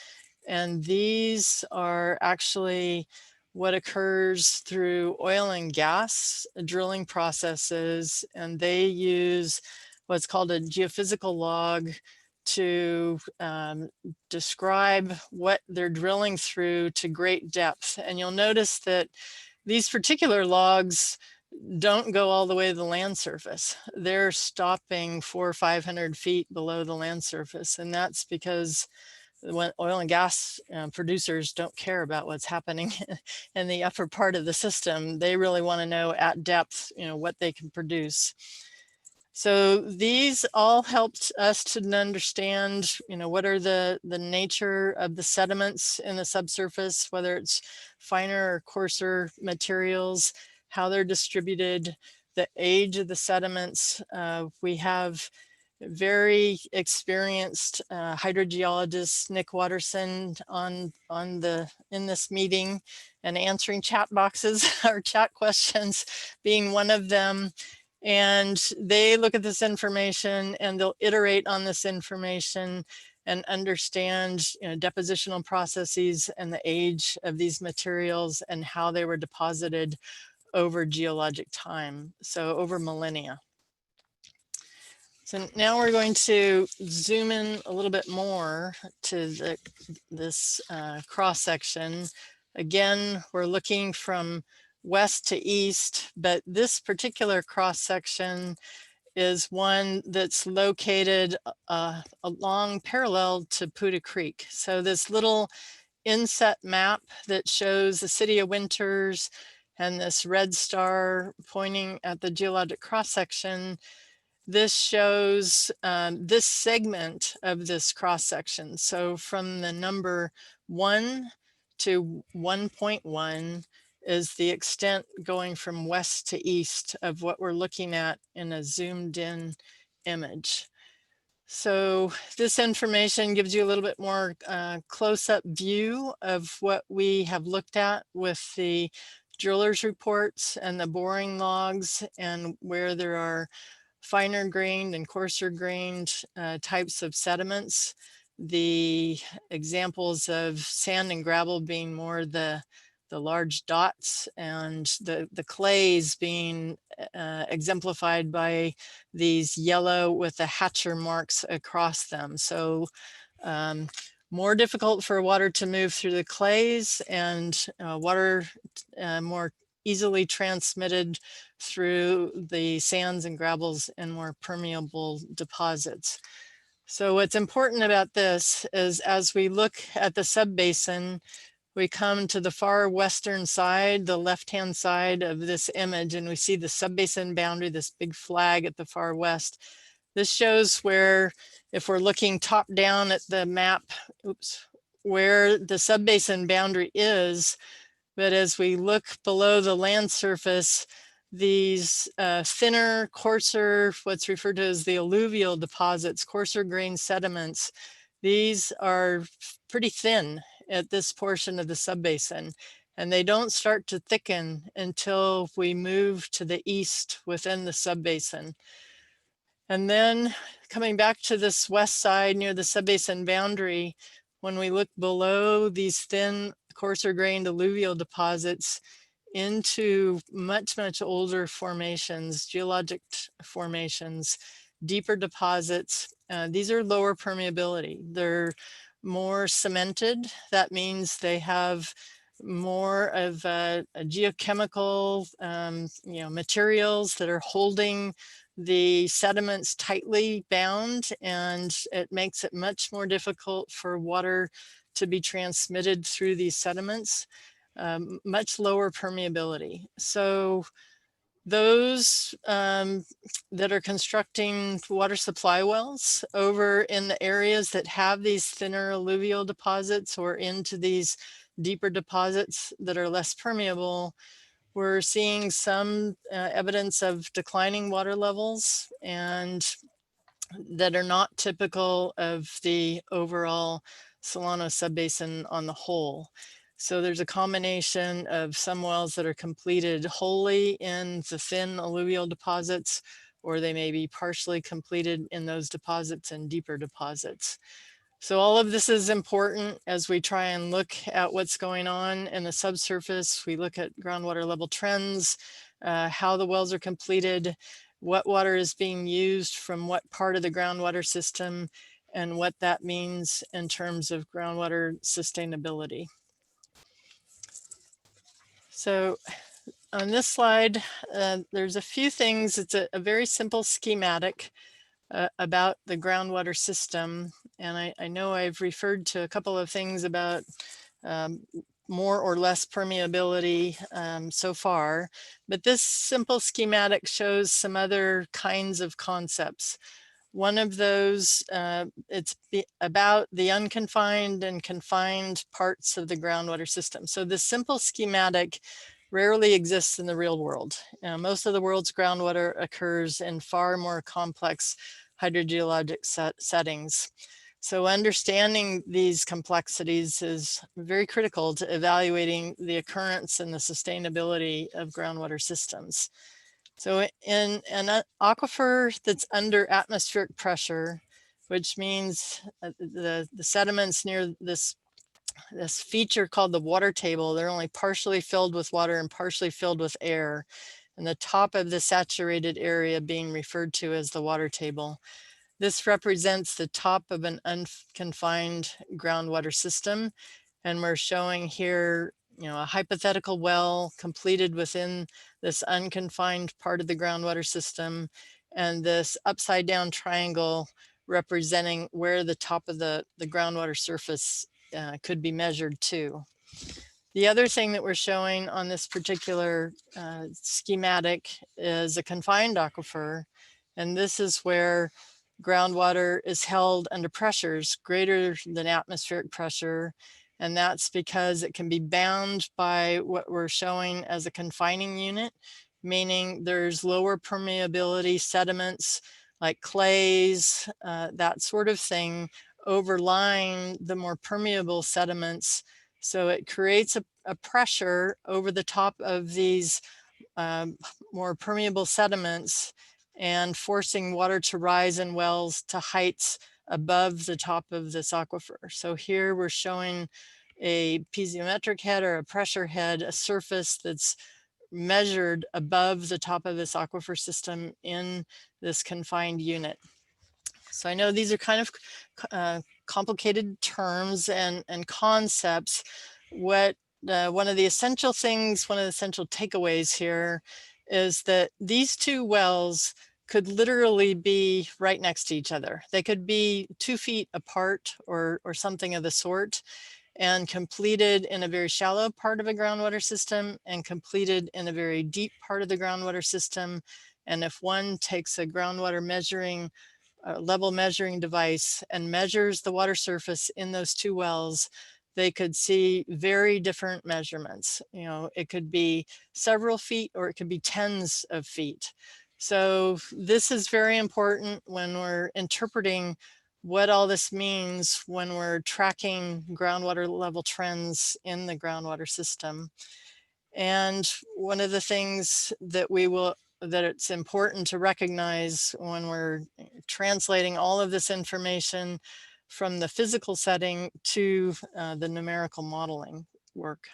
And these are actually what occurs through oil and gas drilling processes. And they use what's called a geophysical log to describe what they're drilling through to great depth. And you'll notice that these particular logs don't go all the way to the land surface. They're stopping 400 or 500 feet below the land surface. And that's because when oil and gas producers don't care about what's happening in the upper part of the system. They really want to know at depth, what they can produce. So these all helped us to understand, what are the nature of the sediments in the subsurface, whether it's finer or coarser materials, how they're distributed, the age of the sediments. We have very experienced hydrogeologist Nick Watterson in this meeting and answering chat boxes or chat questions being one of them. And they look at this information and they'll iterate on this information and understand depositional processes and the age of these materials and how they were deposited over geologic time, so over millennia. So now we're going to zoom in a little bit more to this cross section. Again, we're looking from west to east, but this particular cross section is one that's located along parallel to Puda Creek. So this little inset map that shows the city of Winters and this red star pointing at the geologic cross section. This shows this segment of this cross section. So from the number 1 to 1.1 is the extent going from west to east of what we're looking at in a zoomed in image. So this information gives you a little bit more close-up view of what we have looked at with the drillers' reports and the boring logs, and where there are finer grained and coarser grained types of sediments. The examples of sand and gravel being more the large dots, and the clays being exemplified by these yellow with the hatcher marks across them. So more difficult for water to move through the clays, and water more easily transmitted through the sands and gravels and more permeable deposits. So what's important about this is, as we look at the subbasin, we come to the far western side, the left-hand side of this image, and we see the subbasin boundary, this big flag at the far west. This shows where, if we're looking top down at the map, where the subbasin boundary is. But as we look below the land surface, these thinner, coarser, what's referred to as the alluvial deposits, coarser grained sediments, these are pretty thin at this portion of the subbasin, and they don't start to thicken until we move to the east within the subbasin. And then coming back to this west side near the subbasin boundary, when we look below these thin, coarser grained alluvial deposits into much, much older formations, geologic formations, deeper deposits, these are lower permeability. They're more cemented. That means they have more of a geochemical, materials that are holding the sediments tightly bound, and it makes it much more difficult for water to be transmitted through these sediments, much lower permeability. So those that are constructing water supply wells over in the areas that have these thinner alluvial deposits, or into these deeper deposits that are less permeable, we're seeing some evidence of declining water levels, and that are not typical of the overall Solano subbasin on the whole. So there's a combination of some wells that are completed wholly in the thin alluvial deposits, or they may be partially completed in those deposits and deeper deposits. So all of this is important as we try and look at what's going on in the subsurface. We look at groundwater level trends, how the wells are completed, what water is being used from what part of the groundwater system, and what that means in terms of groundwater sustainability. So on this slide, there's a few things. It's a very simple schematic about the groundwater system. And I know I've referred to a couple of things about more or less permeability so far, but this simple schematic shows some other kinds of concepts. One of those, it's about the unconfined and confined parts of the groundwater system. So this simple schematic rarely exists in the real world. Most of the world's groundwater occurs in far more complex hydrogeologic settings. So understanding these complexities is very critical to evaluating the occurrence and the sustainability of groundwater systems. So in an aquifer that's under atmospheric pressure, which means the sediments near this feature called the water table, they're only partially filled with water and partially filled with air, and the top of the saturated area being referred to as the water table. This represents the top of an unconfined groundwater system, and we're showing here, a hypothetical well completed within this unconfined part of the groundwater system, and this upside down triangle representing where the top of the groundwater surface could be measured to. The other thing that we're showing on this particular schematic is a confined aquifer, and this is where groundwater is held under pressures greater than atmospheric pressure, and that's because it can be bound by what we're showing as a confining unit, meaning there's lower permeability sediments like clays, that sort of thing, overlying the more permeable sediments. So it creates a pressure over the top of these more permeable sediments and forcing water to rise in wells to heights above the top of this aquifer. So here we're showing a piezometric head or a pressure head, a surface that's measured above the top of this aquifer system in this confined unit. So I know these are kind of complicated terms and concepts. What one of the essential things, one of the essential takeaways here is that these two wells could literally be right next to each other. They could be 2 feet apart or something of the sort, and completed in a very shallow part of a groundwater system and completed in a very deep part of the groundwater system. And if one takes a groundwater measuring level measuring device and measures the water surface in those two wells, they could see very different measurements. It could be several feet or it could be tens of feet. So this is very important when we're interpreting what all this means when we're tracking groundwater level trends in the groundwater system. And one of the things that it's important to recognize when we're translating all of this information from the physical setting to the numerical modeling work.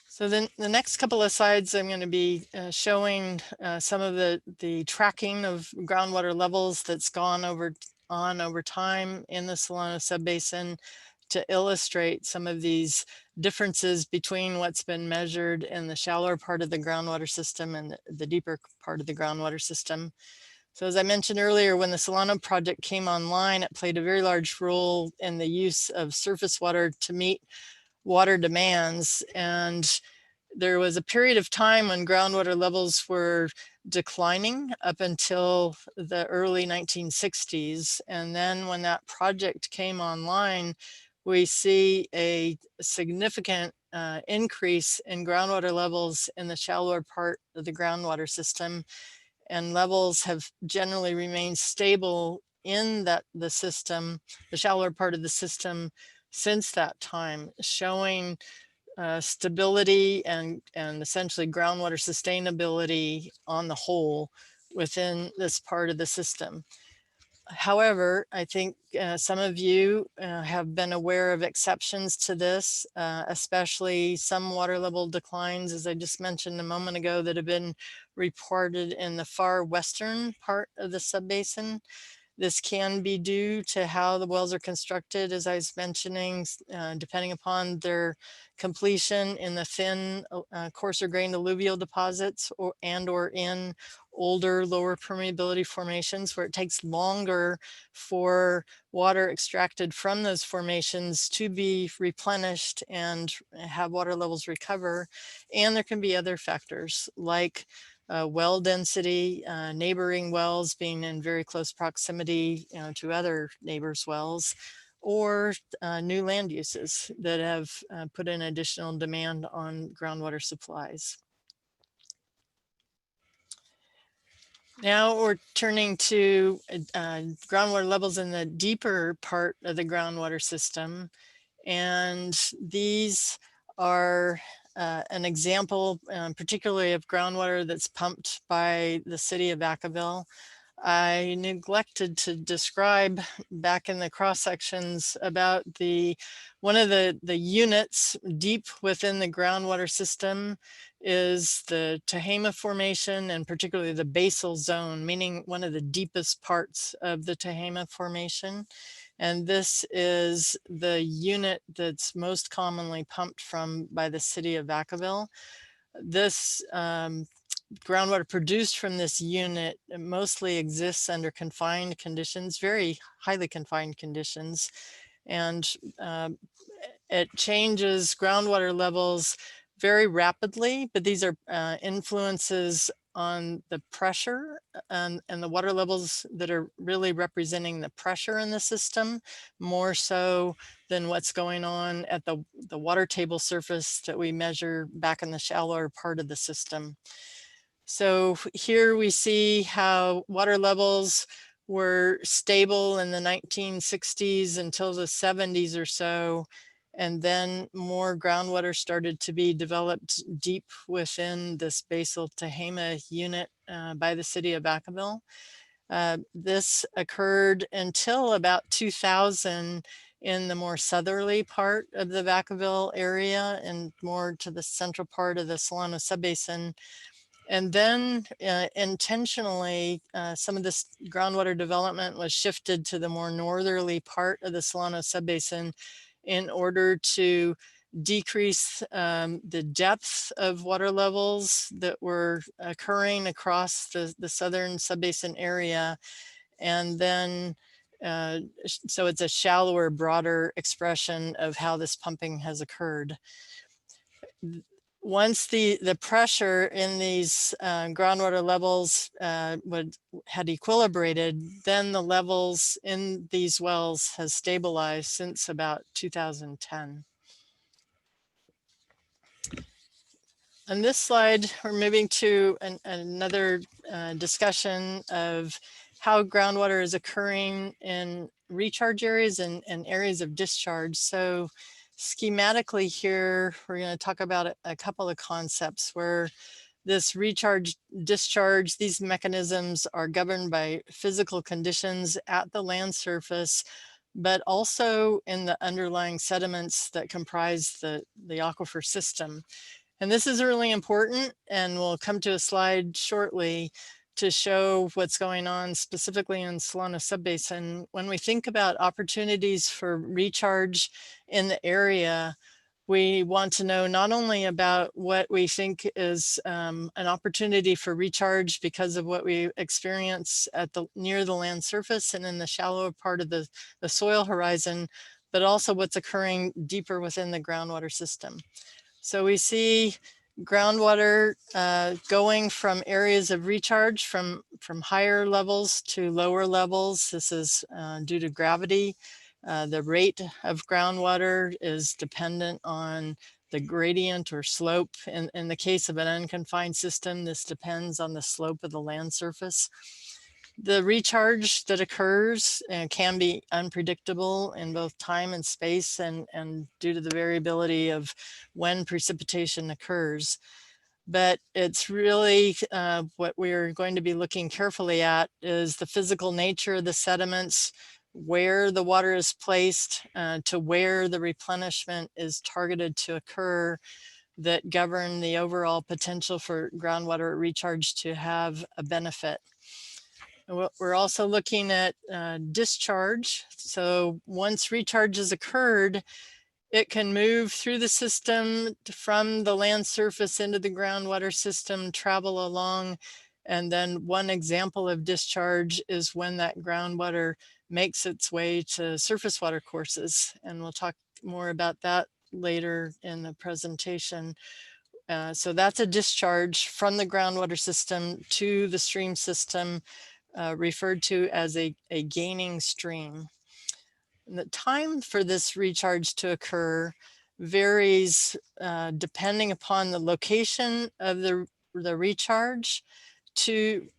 So then the next couple of slides, I'm going to be showing some of the tracking of groundwater levels that's gone on over time in the Solano Subbasin to illustrate some of these differences between what's been measured in the shallower part of the groundwater system and the deeper part of the groundwater system. So as I mentioned earlier, when the Solano project came online, it played a very large role in the use of surface water to meet water demands. And there was a period of time when groundwater levels were declining up until the early 1960s. And then when that project came online, we see a significant increase in groundwater levels in the shallower part of the groundwater system, and levels have generally remained stable in the system, the shallower part of the system, since that time, showing stability and essentially groundwater sustainability on the whole within this part of the system. However, I think some of you have been aware of exceptions to this, especially some water level declines, as I just mentioned a moment ago, that have been reported in the far western part of the subbasin. This can be due to how the wells are constructed, as I was mentioning, depending upon their completion in the thin, coarser grained alluvial deposits or in older, lower permeability formations, where it takes longer for water extracted from those formations to be replenished and have water levels recover. And there can be other factors like well density, neighboring wells being in very close proximity to other neighbors' wells, or new land uses that have put in additional demand on groundwater supplies. Now we're turning to groundwater levels in the deeper part of the groundwater system. And these are an example, particularly of groundwater that's pumped by the city of Vacaville. I neglected to describe back in the cross sections about one of the units deep within the groundwater system is the Tehama Formation, and particularly the basal zone, meaning one of the deepest parts of the Tehama Formation. And this is the unit that's most commonly pumped from by the city of Vacaville. This groundwater produced from this unit mostly exists under confined conditions, very highly confined conditions. And it changes groundwater levels very rapidly, but these are influences on the pressure and the water levels that are really representing the pressure in the system, more so than what's going on at the water table surface that we measure back in the shallower part of the system. So here we see how water levels were stable in the 1960s until the 70s or so. And then more groundwater started to be developed deep within this basal Tehama unit by the city of Vacaville. This occurred until about 2000 in the more southerly part of the Vacaville area and more to the central part of the Solano Subbasin. And then intentionally, some of this groundwater development was shifted to the more northerly part of the Solano Subbasin in order to decrease the depth of water levels that were occurring across the southern subbasin area. And then, so it's a shallower, broader expression of how this pumping has occurred. Once the pressure in these groundwater levels had equilibrated, then the levels in these wells has stabilized since about 2010. On this slide, we're moving to another discussion of how groundwater is occurring in recharge areas and areas of discharge. So schematically here, we're going to talk about a couple of concepts where this recharge, discharge, these mechanisms are governed by physical conditions at the land surface, but also in the underlying sediments that comprise the aquifer system. And this is really important, and we'll come to a slide shortly to show what's going on specifically in Solano Subbasin. When we think about opportunities for recharge in the area, we want to know not only about what we think is an opportunity for recharge because of what we experience at near the land surface and in the shallower part of the soil horizon, but also what's occurring deeper within the groundwater system. So we see groundwater going from areas of recharge from higher levels to lower levels. This is due to gravity. The rate of groundwater is dependent on the gradient or slope. In the case of an unconfined system, this depends on the slope of the land surface. The recharge that occurs can be unpredictable in both time and space and due to the variability of when precipitation occurs. but it's really what we're going to be looking carefully at is the physical nature of the sediments, where the water is placed to where the replenishment is targeted to occur, that govern the overall potential for groundwater recharge to have a benefit. We're also looking at discharge. So once recharge has occurred, it can move through the system from the land surface into the groundwater system, travel along. And then one example of discharge is when that groundwater makes its way to surface water courses. And we'll talk more about that later in the presentation. So that's a discharge from the groundwater system to the stream system, referred to as a gaining stream. And the time for this recharge to occur varies depending upon the location of the recharge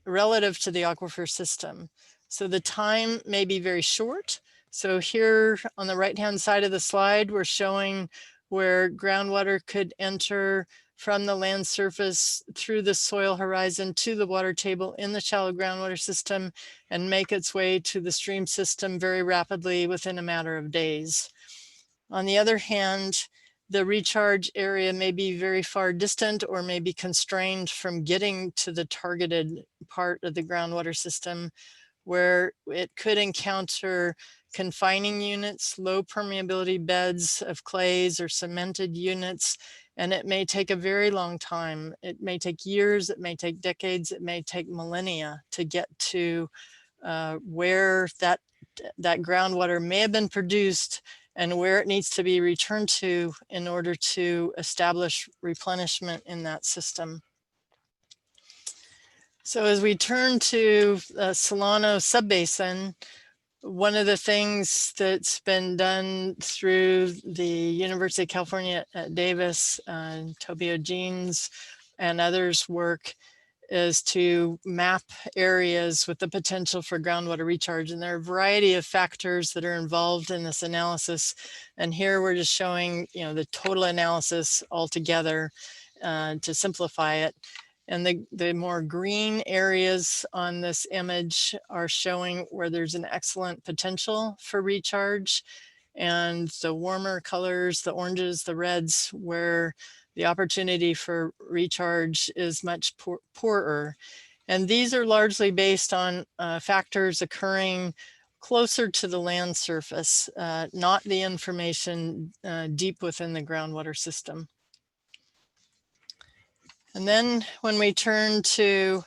relative to the aquifer system. So the time may be very short. So here on the right-hand side of the slide, we're showing where groundwater could enter from the land surface through the soil horizon to the water table in the shallow groundwater system and make its way to the stream system very rapidly within a matter of days. On the other hand, the recharge area may be very far distant or may be constrained from getting to the targeted part of the groundwater system, where it could encounter confining units, low permeability beds of clays or cemented units, and it may take a very long time. It may take years, it may take decades, it may take millennia to get to where that groundwater may have been produced and where it needs to be returned to in order to establish replenishment in that system. So as we turn to Solano Subbasin, one of the things that's been done through the University of California at Davis, Tobio Jeans and others' work is to map areas with the potential for groundwater recharge. And there are a variety of factors that are involved in this analysis. And here we're just showing, the total analysis altogether to simplify it. And the more green areas on this image are showing where there's an excellent potential for recharge. And the warmer colors, the oranges, the reds, where the opportunity for recharge is much poorer. And these are largely based on factors occurring closer to the land surface, not the information deep within the groundwater system. And then when we turn to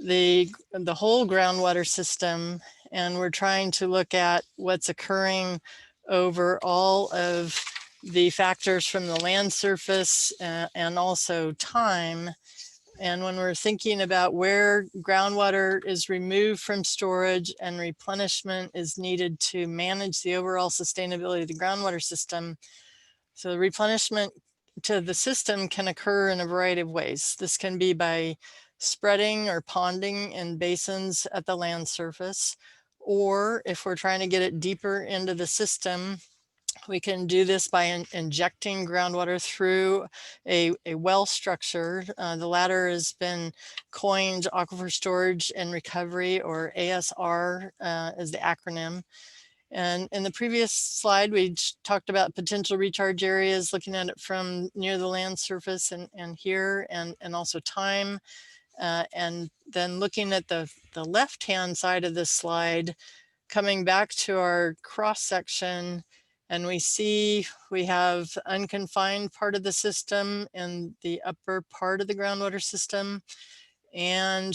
the whole groundwater system, and we're trying to look at what's occurring over all of the factors from the land surface and also time. And when we're thinking about where groundwater is removed from storage and replenishment is needed to manage the overall sustainability of the groundwater system, so the replenishment to the system can occur in a variety of ways. This can be by spreading or ponding in basins at the land surface, or if we're trying to get it deeper into the system, we can do this by injecting groundwater through a well structure. The latter has been coined Aquifer Storage and Recovery, or ASR is the acronym. And in the previous slide, we talked about potential recharge areas, looking at it from near the land surface and here, and also time. And then looking at the left-hand side of this slide, coming back to our cross section, and we see we have unconfined part of the system in the upper part of the groundwater system, and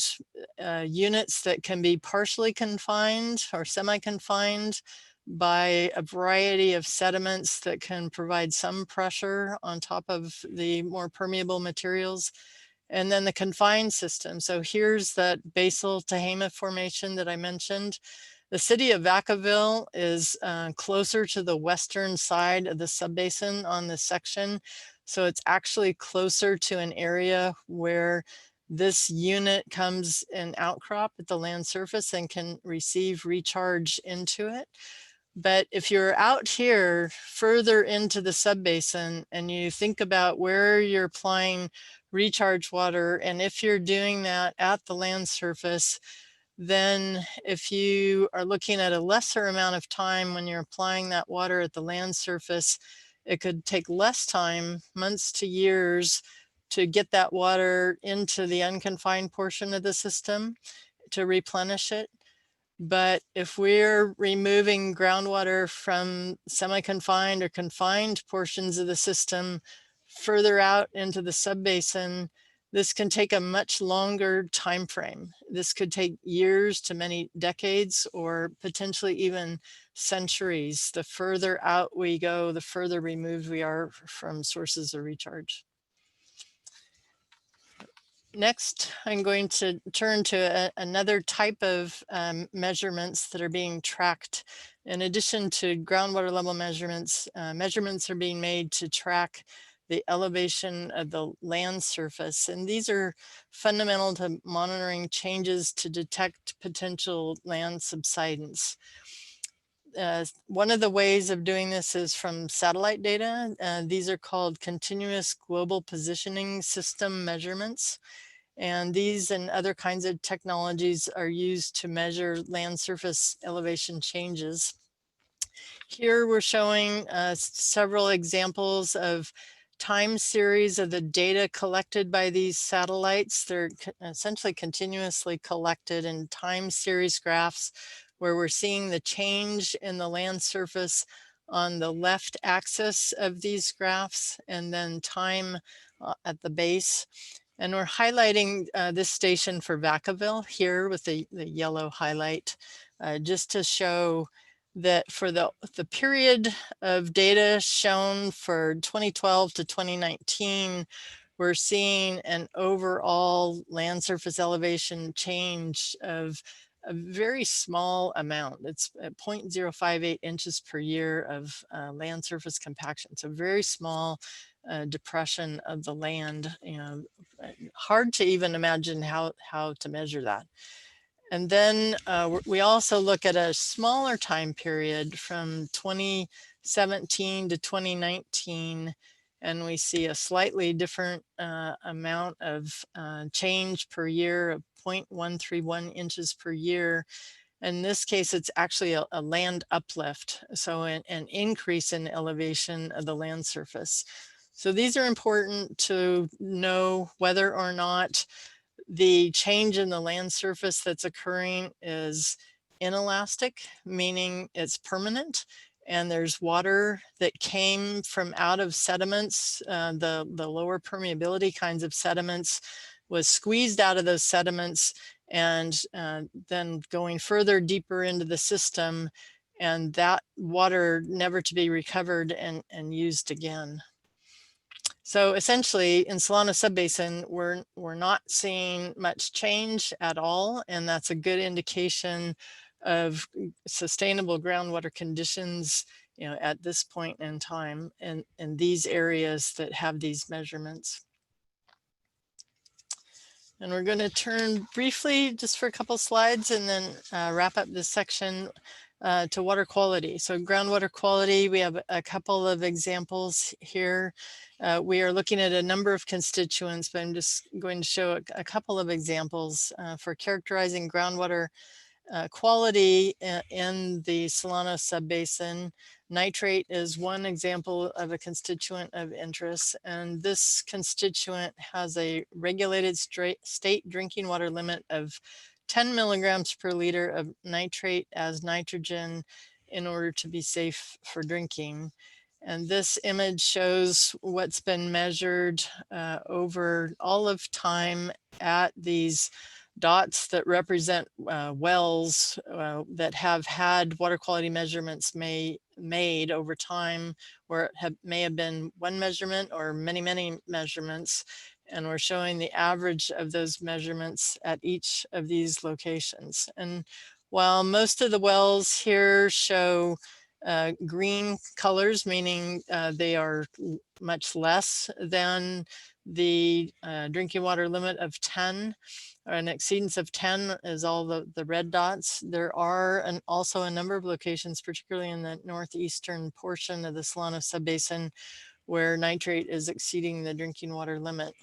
units that can be partially confined or semi-confined by a variety of sediments that can provide some pressure on top of the more permeable materials. And then the confined system. So here's that basal Tehama formation that I mentioned. The city of Vacaville is closer to the western side of the subbasin on this section. So it's actually closer to an area where this unit comes in outcrop at the land surface and can receive recharge into it. But if you're out here further into the subbasin and you think about where you're applying recharge water. And if you're doing that at the land surface, then if you are looking at a lesser amount of time when you're applying that water at the land surface, it could take less time, months to years, to get that water into the unconfined portion of the system to replenish it. But if we're removing groundwater from semi-confined or confined portions of the system further out into the subbasin, this can take a much longer time frame. This could take years to many decades, or potentially even centuries. The further out we go, the further removed we are from sources of recharge. Next, I'm going to turn to another type of measurements that are being tracked. In addition to groundwater level measurements, measurements are being made to track the elevation of the land surface. And these are fundamental to monitoring changes to detect potential land subsidence. One of the ways of doing this is from satellite data. These are called continuous global positioning system measurements. And these and other kinds of technologies are used to measure land surface elevation changes. Here we're showing several examples of time series of the data collected by these satellites. They're essentially continuously collected in time series graphs, where we're seeing the change in the land surface on the left axis of these graphs, and then time at the base. And we're highlighting this station for Vacaville here with the yellow highlight, just to show that for the period of data shown for 2012 to 2019, we're seeing an overall land surface elevation change of a very small amount. It's 0.058 inches per year of land surface compaction. So very small depression of the land. You know, hard to even imagine how to measure that. And then we also look at a smaller time period from 2017 to 2019, and we see a slightly different amount of change per year of 0.131 inches per year. In this case, it's actually a land uplift, so an increase in elevation of the land surface. So these are important to know whether or not the change in the land surface that's occurring is inelastic, meaning it's permanent, and there's water that came from out of sediments, the lower permeability kinds of sediments was squeezed out of those sediments, and then going further deeper into the system, and that water never to be recovered and used again. So essentially in Solano Subbasin, we're not seeing much change at all, and that's a good indication of sustainable groundwater conditions, you know, at this point in time in these areas that have these measurements. And we're going to turn briefly just for a couple slides and then wrap up this section to water quality. So groundwater quality, we have a couple of examples here. We are looking at a number of constituents, but I'm just going to show a couple of examples for characterizing groundwater quality in the Solano Subbasin. Nitrate is one example of a constituent of interest, and this constituent has a regulated state drinking water limit of 10 milligrams per liter of nitrate as nitrogen in order to be safe for drinking. And this image shows what's been measured over all of time at these dots that represent wells that have had water quality measurements made over time, where it may have been one measurement or many measurements. And we're showing the average of those measurements at each of these locations. And while most of the wells here show green colors, meaning they are much less than the drinking water limit of 10, or an exceedance of 10 is all the red dots. There are also a number of locations, particularly in the northeastern portion of the Solano Subbasin, where nitrate is exceeding the drinking water limit.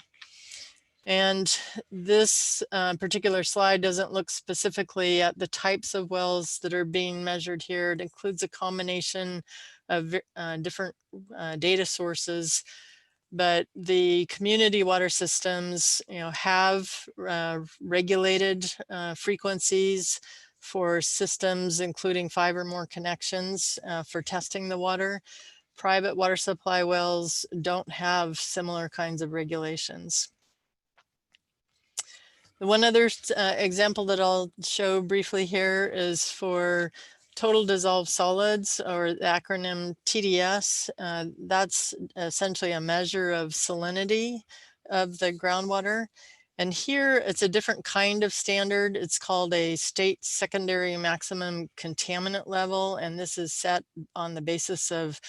And this particular slide doesn't look specifically at the types of wells that are being measured here. It includes a combination of different data sources, but the community water systems, have regulated frequencies for systems, including 5 or more connections for testing the water. Private water supply wells don't have similar kinds of regulations. One other example that I'll show briefly here is for total dissolved solids, or the acronym TDS. That's essentially a measure of salinity of the groundwater. And here it's a different kind of standard. It's called a state secondary maximum contaminant level. And this is set on the basis of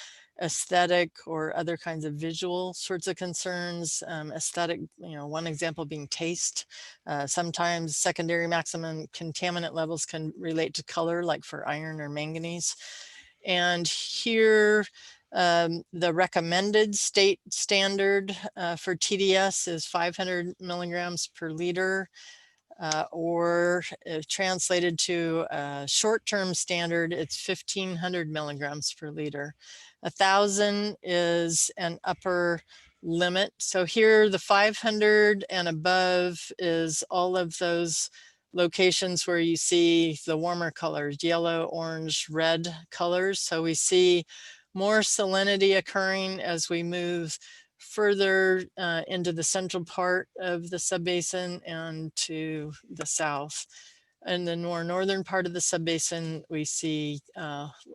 aesthetic or other kinds of visual sorts of concerns. Aesthetic, one example being taste. Sometimes secondary maximum contaminant levels can relate to color, like for iron or manganese. And here, the recommended state standard for TDS is 500 milligrams per liter. Or if translated to a short-term standard, it's 1500 milligrams per liter. 1000 is an upper limit. So here the 500 and above is all of those locations where you see the warmer colors, yellow, orange, red colors. So we see more salinity occurring as we move further into the central part of the subbasin and to the south. In the more northern part of the subbasin, we see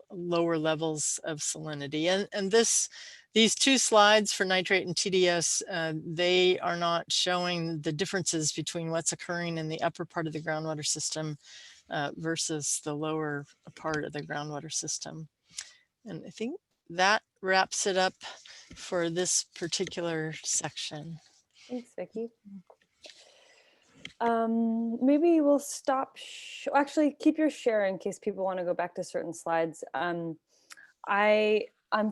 lower levels of salinity. And these two slides for nitrate and TDS, they are not showing the differences between what's occurring in the upper part of the groundwater system versus the lower part of the groundwater system. And I think that wraps it up for this particular section. Thanks, Vicki. Maybe we'll stop. Actually, keep your share in case people want to go back to certain slides. I'm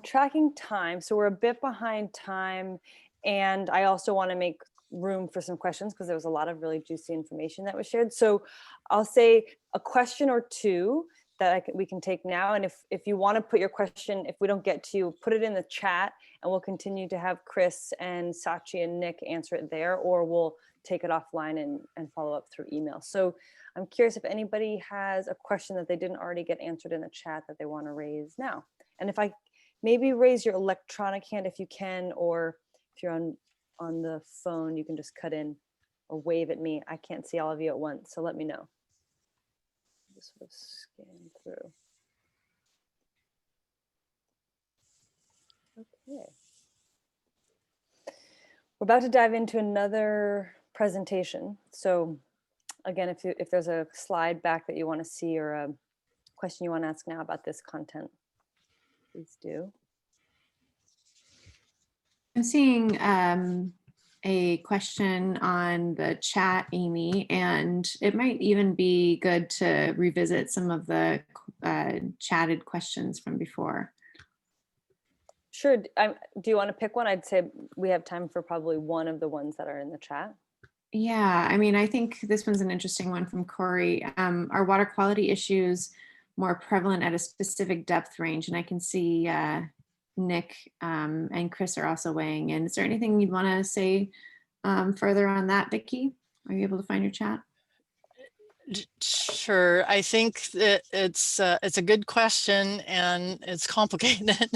tracking time, so we're a bit behind time, and I also want to make room for some questions because there was a lot of really juicy information that was shared. So I'll say a question or two that we can take now, and if you want to put your question, if we don't get to you, put it in the chat, and we'll continue to have Chris and Sachi and Nick answer it there, or we'll take it offline and follow up through email. So I'm curious if anybody has a question that they didn't already get answered in the chat that they want to raise now. And if I maybe raise your electronic hand if you can, or if you're on the phone, you can just cut in or wave at me. I can't see all of you at once, so let me know. Just sort of scan through. Okay. We're about to dive into another presentation. So again, if there's a slide back that you want to see or a question you want to ask now about this content, please do. I'm seeing a question on the chat, Amy, and it might even be good to revisit some of the chatted questions from before. Sure. Do you want to pick one? I'd say we have time for probably one of the ones that are in the chat. Yeah, I mean, I think this one's an interesting one from Corey. Are water quality issues more prevalent at a specific depth range? And I can see Nick and Chris are also weighing in. Is there anything you'd want to say further on that, Vicki? Are you able to find your chat? Sure. I think that it's a good question and it's complicated.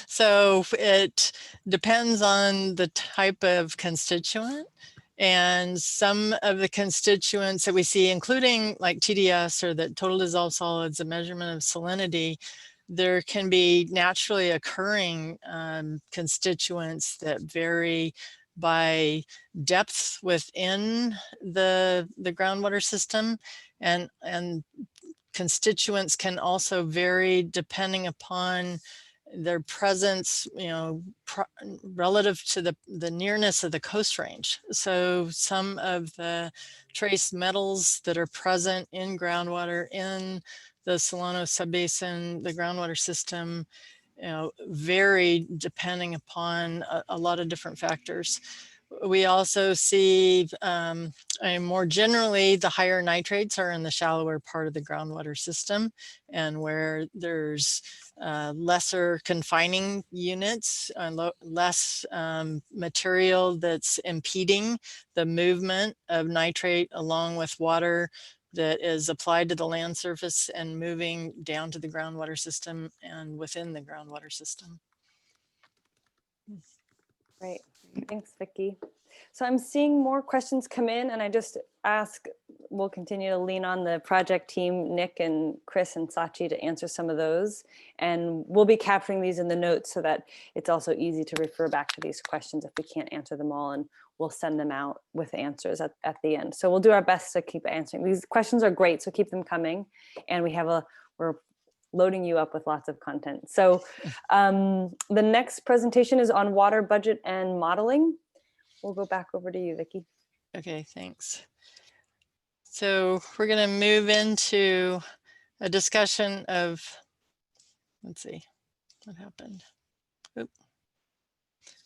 So it depends on the type of constituent, and some of the constituents that we see, including like TDS or the total dissolved solids, a measurement of salinity, there can be naturally occurring constituents that vary by depth within the groundwater system, and constituents can also vary depending upon their presence, relative to the nearness of the coast range. So some of the trace metals that are present in groundwater in the Solano subbasin, the groundwater system, vary depending upon a lot of different factors. We also see, and more generally, the higher nitrates are in the shallower part of the groundwater system, and where there's lesser confining units, less material that's impeding the movement of nitrate along with water that is applied to the land surface and moving down to the groundwater system and within the groundwater system. Great, thanks, Vicki. So I'm seeing more questions come in, and I just ask, we'll continue to lean on the project team, Nick and Chris and Sachi, to answer some of those. And we'll be capturing these in the notes so that it's also easy to refer back to these questions if we can't answer them all, and we'll send them out with answers at the end. So we'll do our best to keep answering. These questions are great, so keep them coming. And we're loading you up with lots of content. So the next presentation is on water budget and modeling. We'll go back over to you, Vicki. Okay, thanks. So we're going to move into a discussion of, let's see, what happened? Oop.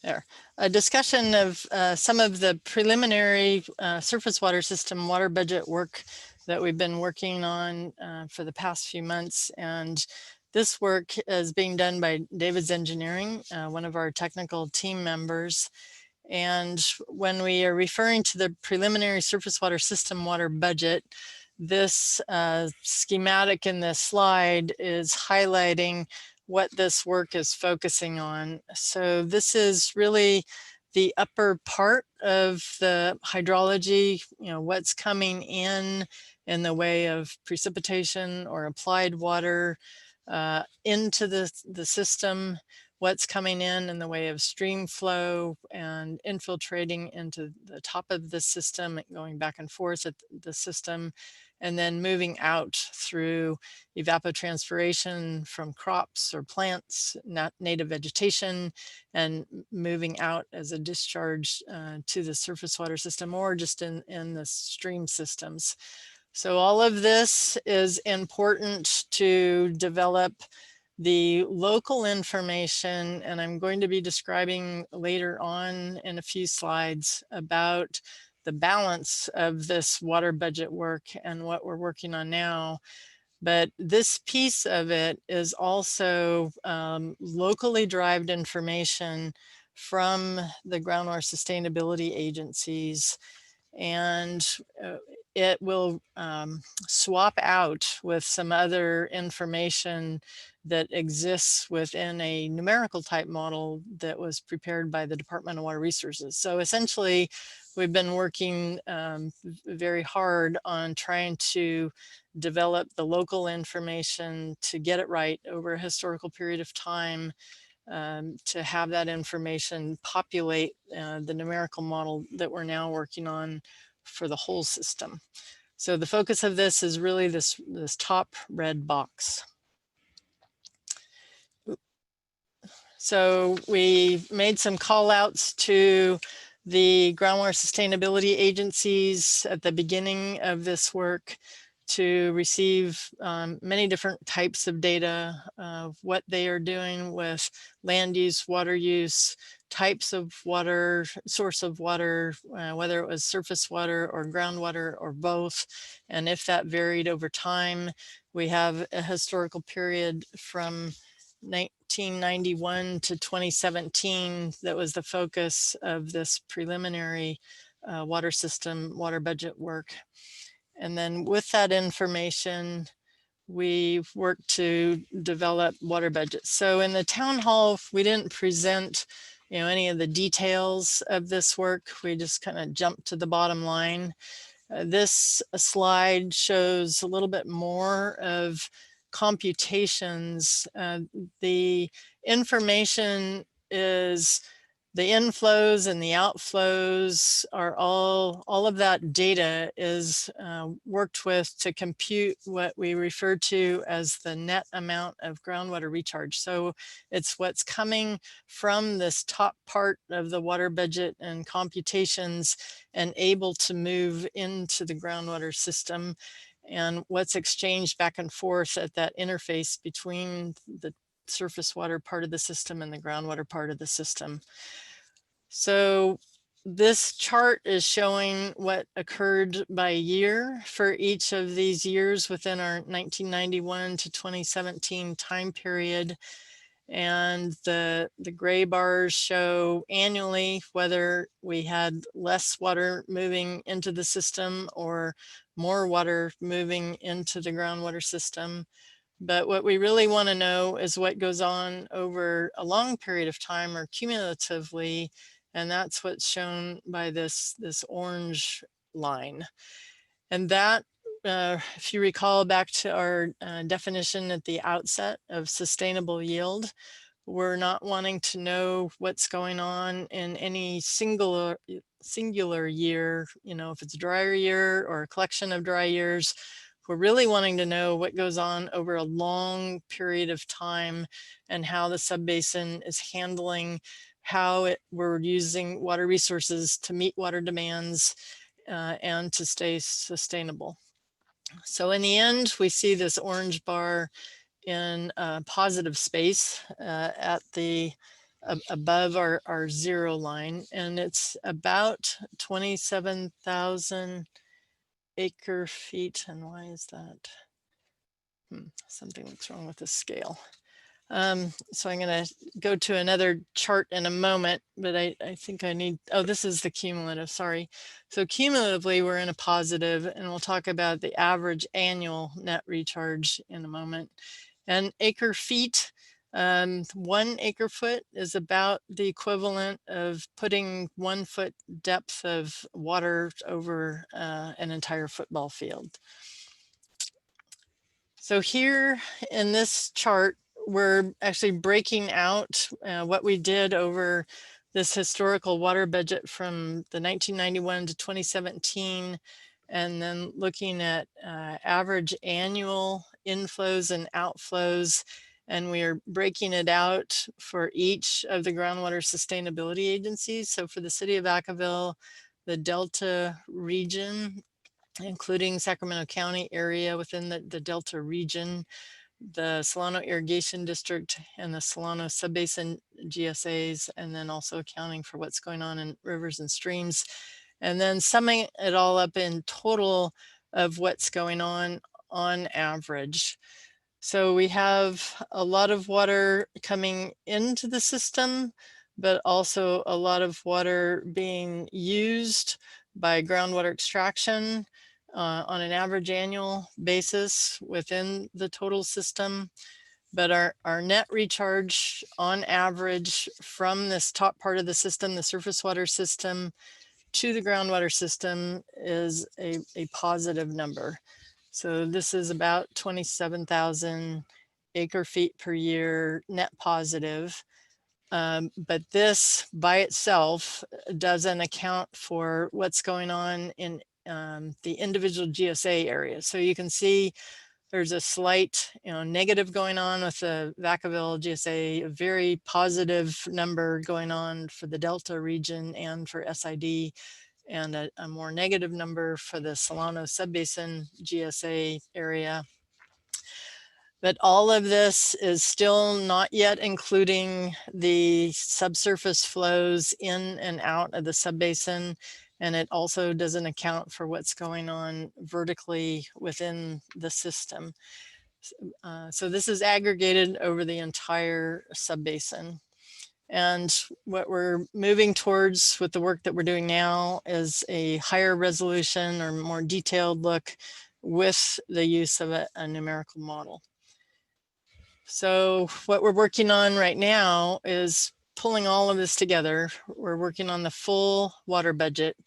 There, a discussion of some of the preliminary surface water system water budget work that we've been working on for the past few months. And this work is being done by David's Engineering, one of our technical team members. And when we are referring to the preliminary surface water system water budget, this schematic in this slide is highlighting what this work is focusing on. So this is really the upper part of the hydrology, what's coming in the way of precipitation or applied water into the system, what's coming in the way of stream flow and infiltrating into the top of the system, going back and forth at the system, and then moving out through evapotranspiration from crops or plants, native vegetation, and moving out as a discharge to the surface water system or just in the stream systems. So all of this is important to develop the local information, and I'm going to be describing later on in a few slides about the balance of this water budget work and what we're working on now. But this piece of it is also locally derived information from the groundwater sustainability agencies, and it will swap out with some other information that exists within a numerical type model that was prepared by the Department of Water Resources. So essentially, we've been working very hard on trying to develop the local information to get it right over a historical period of time, to have that information populate the numerical model that we're now working on for the whole system. So the focus of this is really this top red box. So we made some call outs to the groundwater sustainability agencies at the beginning of this work to receive many different types of data of what they are doing with land use, water use, types of water, source of water, whether it was surface water or groundwater or both, and if that varied over time. We have a historical period from 1991 to 2017 that was the focus of this preliminary water system, water budget work. And then with that information, we've worked to develop water budgets. So in the town hall, we didn't present any of the details of this work. We just kind of jumped to the bottom line. This slide shows a little bit more of computations. The information is the inflows and the outflows are all of that data is worked with to compute what we refer to as the net amount of groundwater recharge. So it's what's coming from this top part of the water budget and computations and able to move into the groundwater system, and what's exchanged back and forth at that interface between the surface water part of the system and the groundwater part of the system. So this chart is showing what occurred by year for each of these years within our 1991 to 2017 time period. And the gray bars show annually whether we had less water moving into the system or more water moving into the groundwater system. But what we really want to know is what goes on over a long period of time or cumulatively, and that's what's shown by this orange line. And that, if you recall back to our definition at the outset of sustainable yield, we're not wanting to know what's going on in any singular year, you know, if it's a drier year or a collection of dry years. We're really wanting to know what goes on over a long period of time and how the subbasin is handling how we're using water resources to meet water demands and to stay sustainable. So in the end, we see this orange bar in positive space at the above our zero line, and it's about 27,000 acre feet. And why is that? Something looks wrong with the scale. So I'm going to go to another chart in a moment, but I think I need, oh, this is the cumulative, sorry. So cumulatively, we're in a positive, and we'll talk about the average annual net recharge in a moment. And acre feet, 1 acre foot is about the equivalent of putting 1 foot depth of water over an entire football field. So here in this chart, we're actually breaking out what we did over this historical water budget from the 1991 to 2017, and then looking at average annual inflows and outflows. And we are breaking it out for each of the groundwater sustainability agencies. So for the city of Vacaville, the Delta region, including Sacramento County area within the Delta region, the Solano Irrigation District and the Solano Subbasin GSAs, and then also accounting for what's going on in rivers and streams, and then summing it all up in total of what's going on average. So we have a lot of water coming into the system, but also a lot of water being used by groundwater extraction on an average annual basis within the total system. But our net recharge on average from this top part of the system, the surface water system, to the groundwater system is a positive number. So this is about 27,000 acre feet per year net positive. But this by itself doesn't account for what's going on in the individual GSA areas. So you can see there's a slight negative going on with the Vacaville GSA, a very positive number going on for the Delta region and for SID, and a more negative number for the Solano Subbasin GSA area. But all of this is still not yet including the subsurface flows in and out of the subbasin, and it also doesn't account for what's going on vertically within the system. So this is aggregated over the entire subbasin. And what we're moving towards with the work that we're doing now is a higher resolution or more detailed look with the use of a numerical model. So what we're working on right now is pulling all of this together. We're working on the full water budget,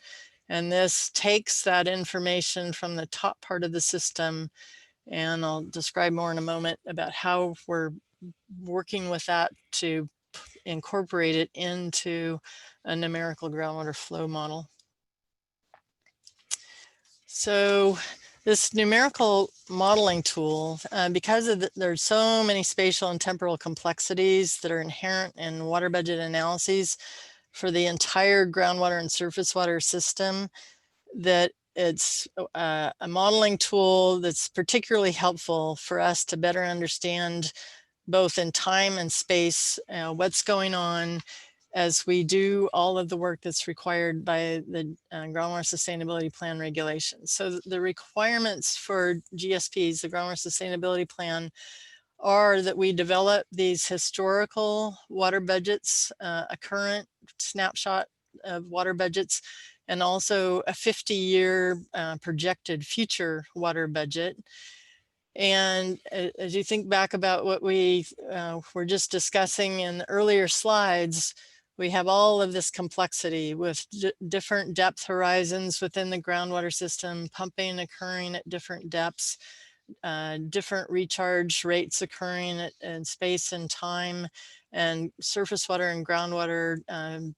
and this takes that information from the top part of the system, and I'll describe more in a moment about how we're working with that to incorporate it into a numerical groundwater flow model. So this numerical modeling tool, because there's so many spatial and temporal complexities that are inherent in water budget analyses for the entire groundwater and surface water system, that it's a modeling tool that's particularly helpful for us to better understand both in time and space what's going on as we do all of the work that's required by the Groundwater Sustainability Plan regulations. So the requirements for GSPs, the Groundwater Sustainability Plan, are that we develop these historical water budgets, a current snapshot of water budgets, and also a 50-year projected future water budget. And as you think back about what we were just discussing in earlier slides, we have all of this complexity with different depth horizons within the groundwater system, pumping occurring at different depths, different recharge rates occurring in space and time, and surface water and groundwater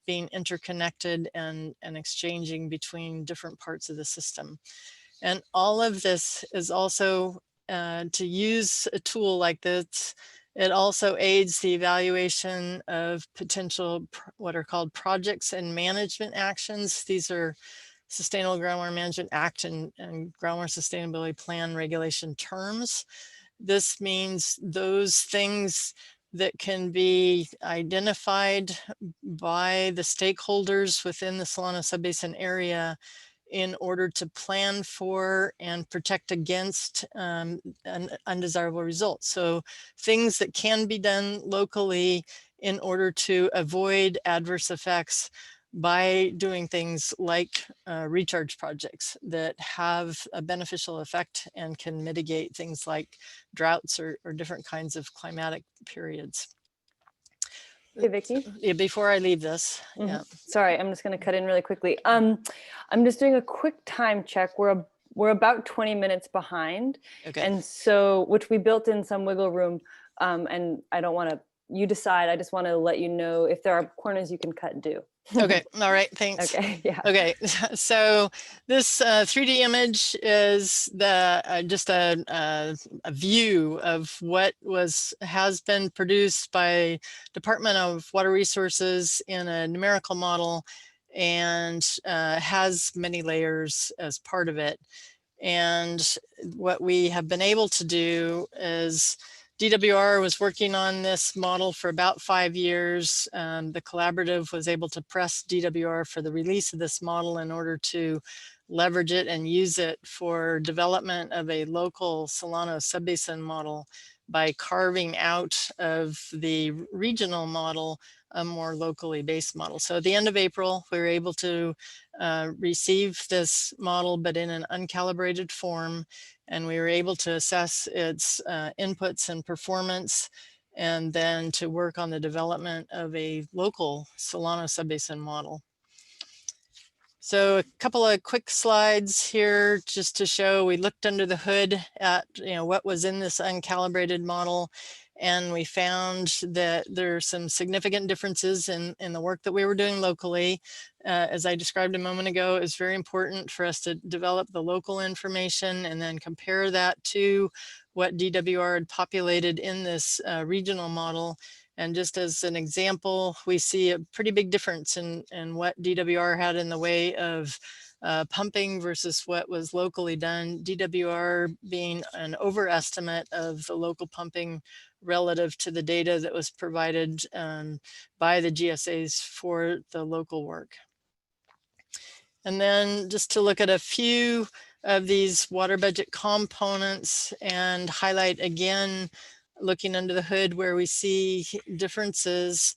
being interconnected and exchanging between different parts of the system. And all of this is also, to use a tool like this, it also aids the evaluation of potential what are called projects and management actions. These are Sustainable Groundwater Management Act and Groundwater Sustainability Plan regulation terms. This means those things that can be identified by the stakeholders within the Solano Subbasin area in order to plan for and protect against undesirable results. So things that can be done locally in order to avoid adverse effects by doing things like recharge projects that have a beneficial effect and can mitigate things like droughts or different kinds of climatic periods. Hey, Vicky. Yeah, before I leave this. Yeah. Sorry, I'm just going to cut in really quickly. I'm just doing a quick time check. We're about 20 minutes behind. Okay. And so, which we built in some wiggle room. And I don't want to, you decide, I just want to let you know if there are corners you can cut, do. Okay. All right. Thanks. Okay. Yeah. Okay. So this 3D image is the just a view of what has been produced by Department of Water Resources in a numerical model, and has many layers as part of it. And what we have been able to do is DWR was working on this model for about 5 years. The collaborative was able to press DWR for the release of this model in order to leverage it and use it for development of a local Solano Subbasin model by carving out of the regional model a more locally based model. So at the end of April, we were able to receive this model, but in an uncalibrated form. And we were able to assess its inputs and performance, and then to work on the development of a local Solano Subbasin model. So a couple of quick slides here just to show we looked under the hood at what was in this uncalibrated model, and we found that there are some significant differences in the work that we were doing locally. As I described a moment ago, it's very important for us to develop the local information and then compare that to what DWR had populated in this regional model. And just as an example, we see a pretty big difference in what DWR had in the way of pumping versus what was locally done. DWR being an overestimate of the local pumping relative to the data that was provided by the GSAs for the local work. And then just to look at a few of these water budget components and highlight again, looking under the hood where we see differences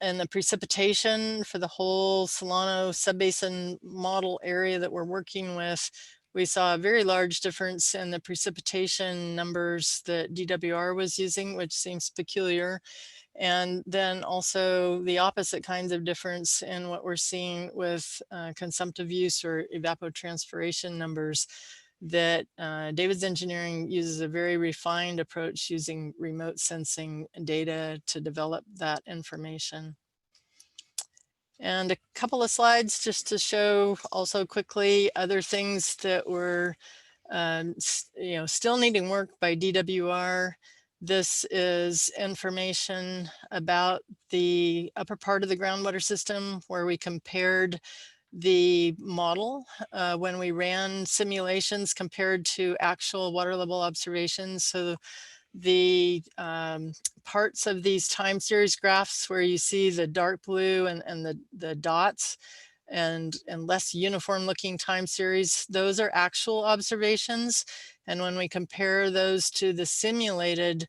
in the precipitation for the whole Solano Subbasin model area that we're working with. We saw a very large difference in the precipitation numbers that DWR was using, which seems peculiar. And then also the opposite kinds of difference in what we're seeing with consumptive use or evapotranspiration numbers, that David's engineering uses a very refined approach using remote sensing data to develop that information. And a couple of slides just to show also quickly other things that were still needing work by DWR. This is information about the upper part of the groundwater system where we compared the model when we ran simulations compared to actual water level observations. So the parts of these time series graphs where you see the dark blue and the dots and less uniform looking time series, those are actual observations. And when we compare those to the simulated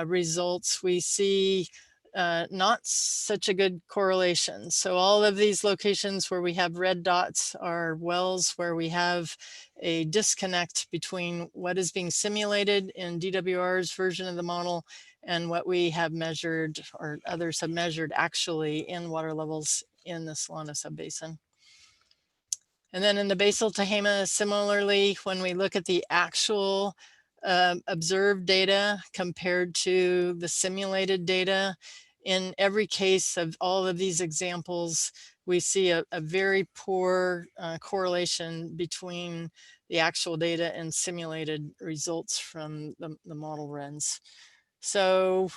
results, we see not such a good correlation. So all of these locations where we have red dots are wells where we have a disconnect between what is being simulated in DWR's version of the model and what we have measured or others have measured actually in water levels in the Solano Subbasin. And then in the basal Tehama, similarly, when we look at the actual observed data compared to the simulated data, in every case of all of these examples, we see a very poor correlation between the actual data and simulated results from the model runs. So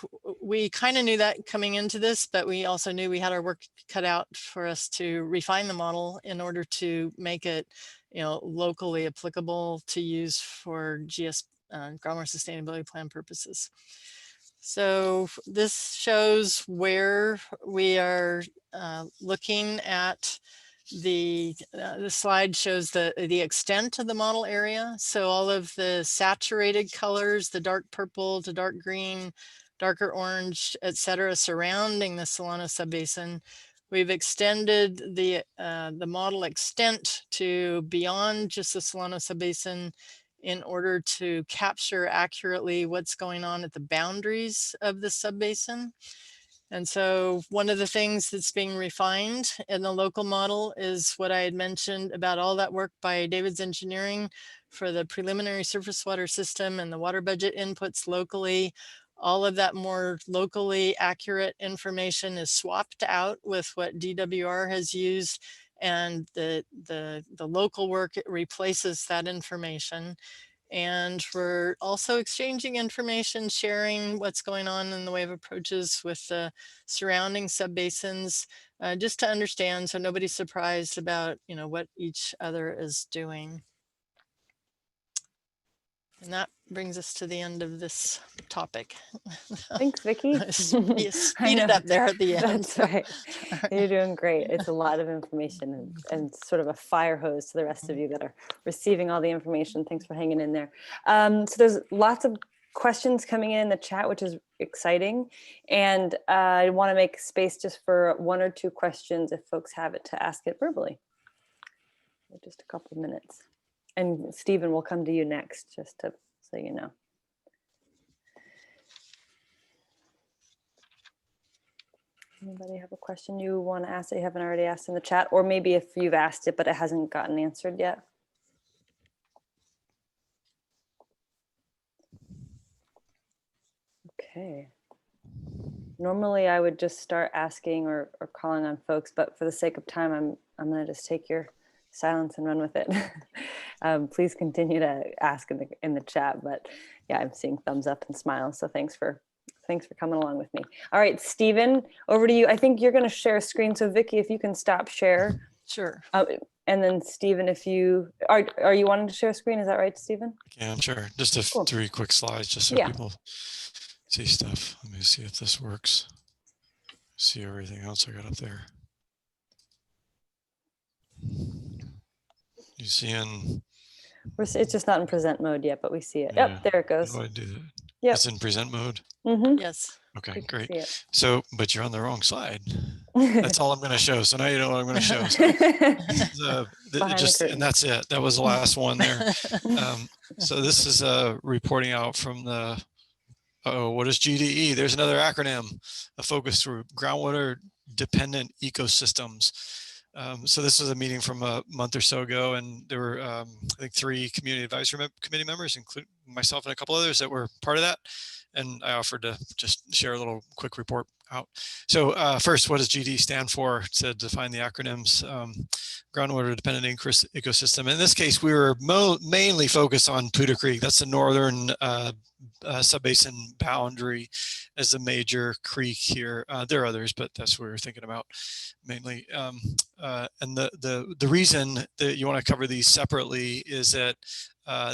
we kind of knew that coming into this, but we also knew we had our work cut out for us to refine the model in order to make it, locally applicable to use for GSP, groundwater sustainability plan purposes. So this shows where we are looking at the slide shows the extent of the model area. So all of the saturated colors, the dark purple to dark green, darker orange, etc., surrounding the Solano Subbasin. We've extended the model extent to beyond just the Solano Subbasin in order to capture accurately what's going on at the boundaries of the subbasin. And so one of the things that's being refined in the local model is what I had mentioned about all that work by David's Engineering for the preliminary surface water system and the water budget inputs locally. All of that more locally accurate information is swapped out with what DWR has used, and the local work replaces that information. And we're also exchanging information, sharing what's going on in the way of approaches with the surrounding subbasins, just to understand, so nobody's surprised about, what each other is doing. And that brings us to the end of this topic. Thanks, Vicki. Speed it up there at the end. That's right. You're doing great. It's a lot of information and sort of a fire hose to the rest of you that are receiving all the information. Thanks for hanging in there. So there's lots of questions coming in the chat, which is exciting. And I want to make space just for 1 or 2 questions if folks have it to ask it verbally. Just a couple of minutes. And Stephen, will come to you next, just so you know. Anybody have a question you want to ask that you haven't already asked in the chat? Or maybe if you've asked it, but it hasn't gotten answered yet? Okay. Normally I would just start asking or calling on folks, but for the sake of time, I'm going to just take your silence and run with it. Please continue to ask in the chat, but yeah, I'm seeing thumbs up and smiles. So thanks for coming along with me. All right, Stephen, over to you. I think you're going to share a screen. So Vicki, if you can stop share. Sure. And then Stephen, if you are you wanting to share a screen? Is that right, Stephen? Yeah, sure. Just cool. 3 quick slides, just so people see stuff. Let me see if this works. See everything else I got up there. You seeing? It's just not in present mode yet, but we see it. Yeah. Yep, there it goes. How do I do that? Yep. It's in present mode? Mm-hmm. Yes. Okay, great. So, but you're on the wrong slide. That's all I'm going to show. So now you know what I'm going to show. So, and that's it. That was the last one there. So this is reporting out from the, what is GDE? There's another acronym, a focus through groundwater dependent ecosystems. So this was a meeting from a month or so ago, and there were, I think, 3 community advisory committee members, including myself and a couple others that were part of that. And I offered to just share a little quick report out. So first, what does GD stand for? To define the acronyms, groundwater dependent ecosystem. In this case, we were mainly focused on Poudre Creek. That's the northern subbasin boundary as a major creek here. There are others, but that's what we were thinking about mainly. And the reason that you want to cover these separately is that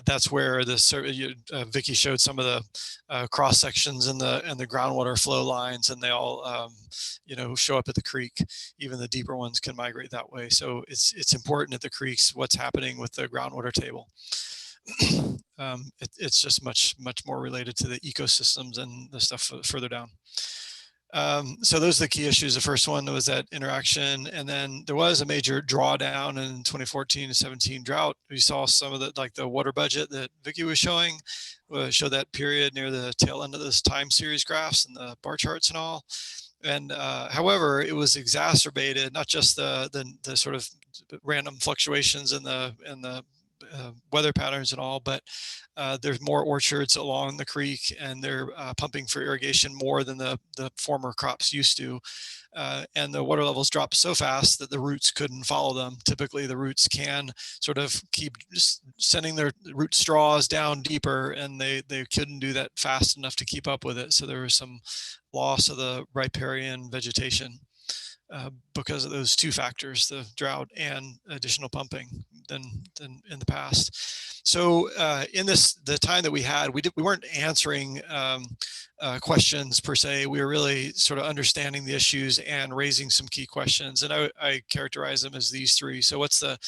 that's where Vicky showed some of the cross sections and the groundwater flow lines, and they all show up at the creek. Even the deeper ones can migrate that way. So it's important at the creeks what's happening with the groundwater table. It's just much more related to the ecosystems and the stuff further down. So those are the key issues. The first one was that interaction, and then there was a major drawdown in 2014 to 17 drought. We saw some of the water budget that Vicky was showing, showed that period near the tail end of this time series graphs and the bar charts and all. And however, it was exacerbated, not just the sort of random fluctuations in the weather patterns and all, but there's more orchards along the creek, and they're pumping for irrigation more than the former crops used to. And the water levels dropped so fast that the roots couldn't follow them. Typically, the roots can sort of keep just sending their root straws down deeper, and they couldn't do that fast enough to keep up with it. So there was some loss of the riparian vegetation because of those two factors, the drought and additional pumping than in the past. So in the time that we had, we weren't answering questions per se. We were really sort of understanding the issues and raising some key questions. And I characterize them as these three. So what's the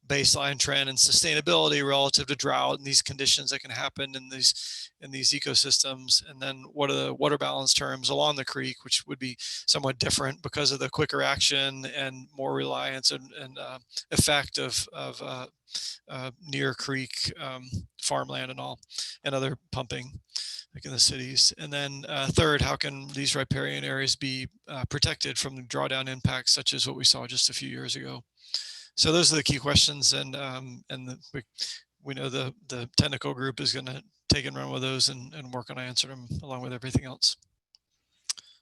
baseline trend and sustainability relative to drought and these conditions that can happen in these ecosystems? And then what are the water balance terms along the creek, which would be somewhat different because of the quicker action and more reliance and effect of near creek farmland and all, and other pumping like in the cities. And then third, how can these riparian areas be protected from the drawdown impacts such as what we saw just a few years ago? So those are the key questions, and we know the technical group is going to take and run with those and work on answering them along with everything else.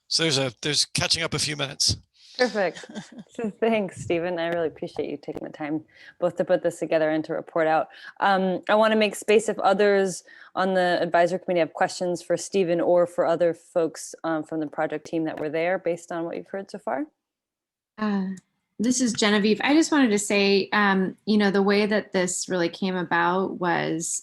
So there's catching up a few minutes. Perfect. So thanks, Stephen. I really appreciate you taking the time both to put this together and to report out. I want to make space if others on the advisory committee have questions for Stephen or for other folks from the project team that were there based on what you've heard so far. This is Genevieve. I just wanted to say, the way that this really came about was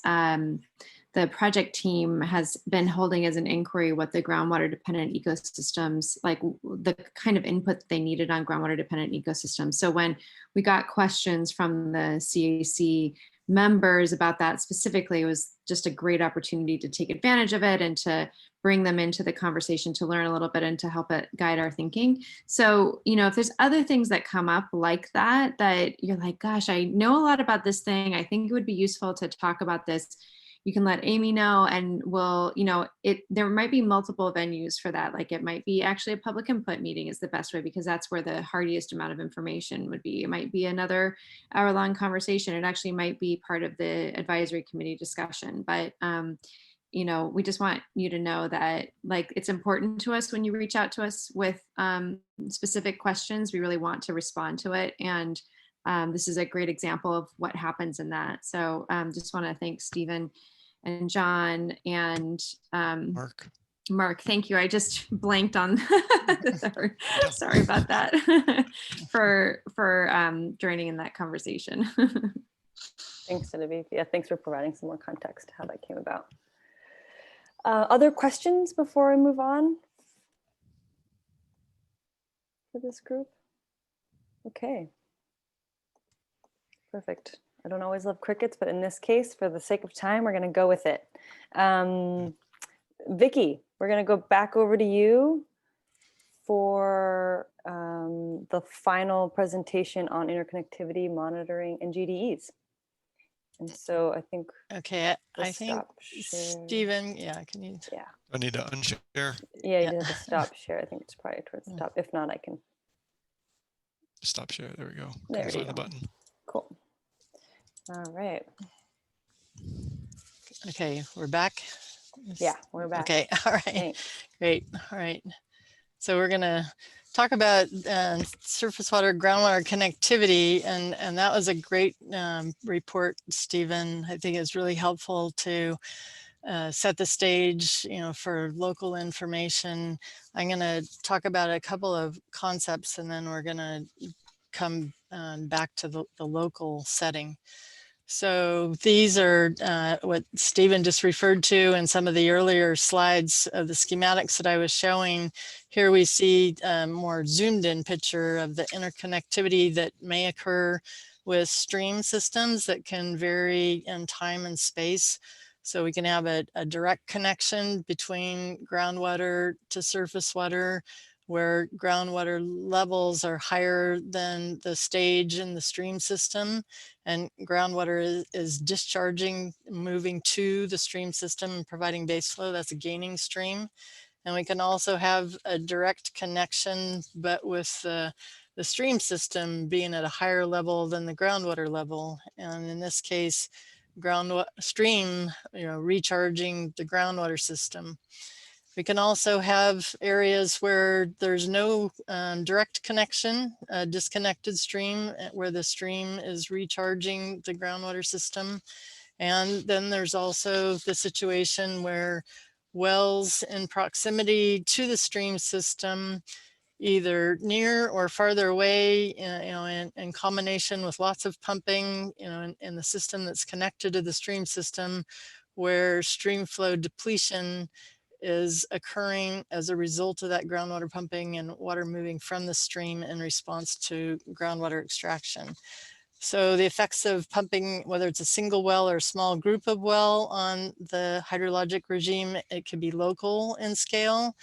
the project team has been holding as an inquiry what the groundwater dependent ecosystems, like the kind of input they needed on groundwater dependent ecosystems. So when we got questions from the CAC members about that specifically, it was just a great opportunity to take advantage of it and to bring them into the conversation to learn a little bit and to help it guide our thinking. So, if there's other things that come up like that you're like, gosh, I know a lot about this thing, I think it would be useful to talk about this, you can let Amy know, and we'll, there might be multiple venues for that. Like it might be actually a public input meeting is the best way, because that's where the hardiest amount of information would be. It might be another hour-long conversation. It actually might be part of the advisory committee discussion. But we just want you to know that it's important to us when you reach out to us with specific questions. We really want to respond to it. And this is a great example of what happens in that. So just want to thank Stephen and John and Mark, thank you. I just blanked on sorry about that for joining in that conversation. Thanks, Genevieve. Yeah, thanks for providing some more context to how that came about. Other questions before I move on for this group? Okay. Perfect. I don't always love crickets, but in this case, for the sake of time, we're going to go with it. Vicky, we're going to go back over to you for the final presentation on interconnectivity monitoring and GDEs. And so I think. Okay, I think Stephen, can you? Yeah. I need to unshare. Yeah, you have to stop share. I think it's probably towards the top. If not, I can. Stop share. There we go. There you find go. the button. Cool. All right. Okay, we're back. Yeah, we're back. Okay, all right. Thanks. Great. All right. So we're gonna talk about surface water, groundwater connectivity, and that was a great report, Stephen. I think it's really helpful to set the stage, for local information. I'm gonna talk about a couple of concepts, and then we're gonna come back to the local setting. So these are what Stephen just referred to in some of the earlier slides of the schematics that I was showing. Here we see a more zoomed in picture of the interconnectivity that may occur with stream systems that can vary in time and space. So we can have a direct connection between groundwater to surface water, where groundwater levels are higher than the stage in the stream system, and groundwater is discharging, moving to the stream system and providing base flow. That's a gaining stream. And we can also have a direct connection, but with the stream system being at a higher level than the groundwater level. And in this case, stream, recharging the groundwater system. We can also have areas where there's no direct connection, a disconnected stream where the stream is recharging the groundwater system. And then there's also the situation where wells in proximity to the stream system, either near or farther away, in combination with lots of pumping, in the system that's connected to the stream system, where stream flow depletion is occurring as a result of that groundwater pumping and water moving from the stream in response to groundwater extraction. So the effects of pumping, whether it's a single well or a small group of well on the hydrologic regime, it could be local in scale.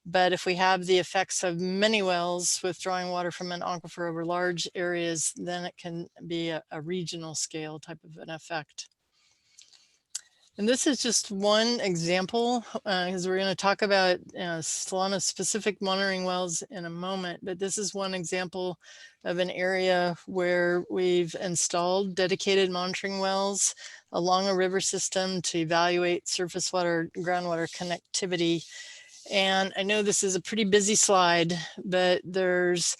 But if we have the effects of many wells withdrawing water from an aquifer over large areas, then it can be a regional scale type of an effect. And this is just one example, because we're going to talk about Solano specific monitoring wells in a moment, but this is one example of an area where we've installed dedicated monitoring wells along a river system to evaluate surface water, groundwater connectivity. And I know this is a pretty busy slide, but there's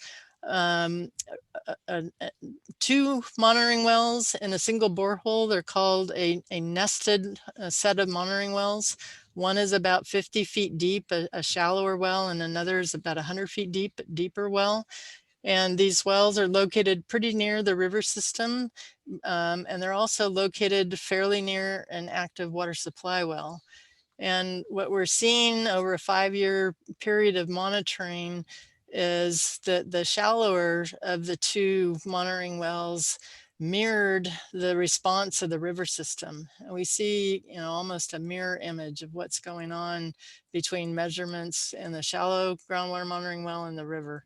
two monitoring wells in a single borehole. They're called a nested set of monitoring wells. One is about 50 feet deep, a shallower well, and another is about 100 feet deep, deeper well. And these wells are located pretty near the river system, and they're also located fairly near an active water supply well. And what we're seeing over a 5-year period of monitoring is that the shallower of the two monitoring wells mirrored the response of the river system. And we see, almost a mirror image of what's going on between measurements in the shallow groundwater monitoring well and the river.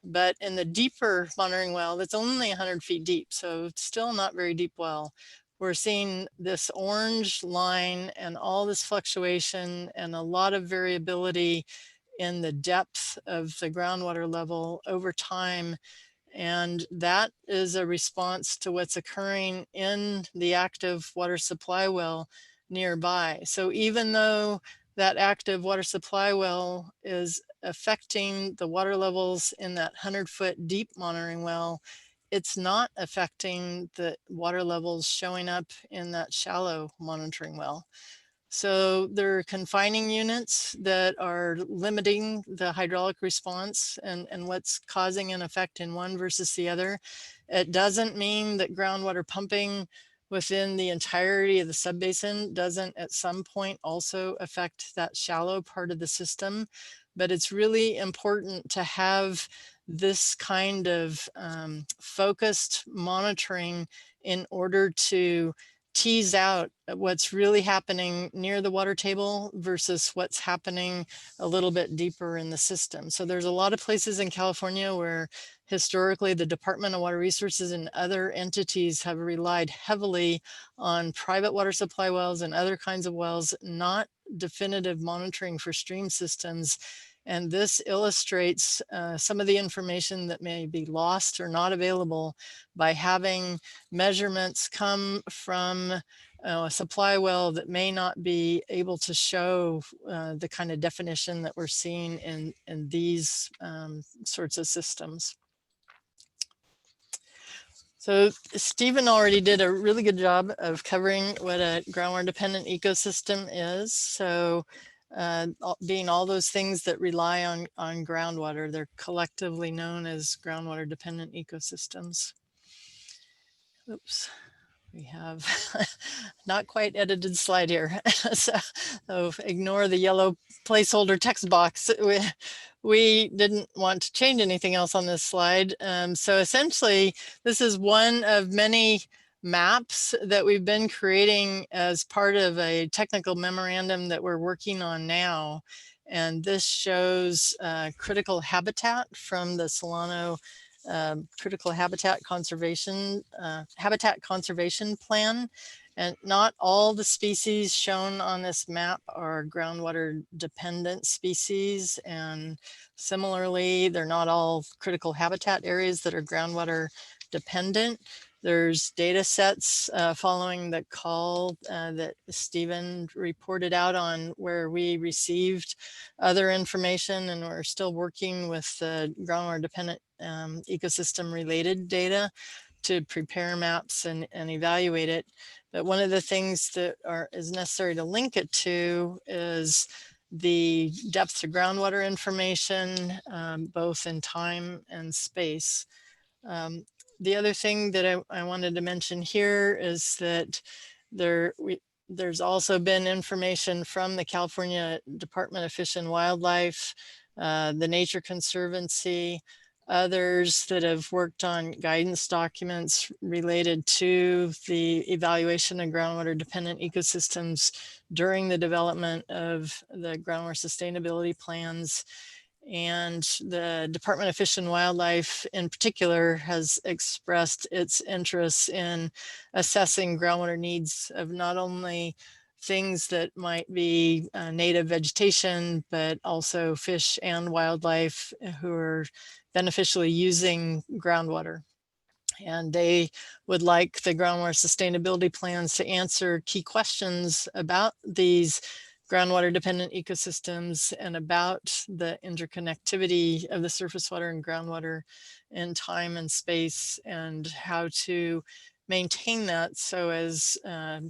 But in the deeper monitoring well, that's only 100 feet deep, so still not very deep well, we're seeing this orange line and all this fluctuation and a lot of variability in the depth of the groundwater level over time. And that is a response to what's occurring in the active water supply well nearby. So even though that active water supply well is affecting the water levels in that 100-foot deep monitoring well, it's not affecting the water levels showing up in that shallow monitoring well. So there are confining units that are limiting the hydraulic response and what's causing an effect in one versus the other. It doesn't mean that groundwater pumping within the entirety of the subbasin doesn't at some point also affect that shallow part of the system. But it's really important to have this kind of focused monitoring in order to tease out what's really happening near the water table versus what's happening a little bit deeper in the system. So there's a lot of places in California where historically the Department of Water Resources and other entities have relied heavily on private water supply wells and other kinds of wells, not definitive monitoring for stream systems. And this illustrates some of the information that may be lost or not available by having measurements come from a supply well that may not be able to show the kind of definition that we're seeing in these sorts of systems. So Stephen already did a really good job of covering what a groundwater dependent ecosystem is. So being all those things that rely on groundwater, they're collectively known as groundwater dependent ecosystems. Oops. We have not quite edited slide here. So ignore the yellow placeholder text box. We didn't want to change anything else on this slide. So essentially, this is one of many maps that we've been creating as part of a technical memorandum that we're working on now. And this shows critical habitat from the Solano critical habitat conservation plan. And not all the species shown on this map are groundwater dependent species. And similarly, they're not all critical habitat areas that are groundwater dependent. There's data sets following the call that Stephen reported out on, where we received other information, and we're still working with the groundwater dependent ecosystem related data to prepare maps and evaluate it. But one of the things that is necessary to link it to is the depth of groundwater information, both in time and space. The other thing that I wanted to mention here is that there's also been information from the California Department of Fish and Wildlife, the Nature Conservancy, others that have worked on guidance documents related to the evaluation of groundwater dependent ecosystems during the development of the groundwater sustainability plans. And the Department of Fish and Wildlife in particular has expressed its interest in assessing groundwater needs of not only things that might be native vegetation, but also fish and wildlife who are beneficially using groundwater. And they would like the groundwater sustainability plans to answer key questions about these groundwater dependent ecosystems and about the interconnectivity of the surface water and groundwater in time and space, and how to maintain that so as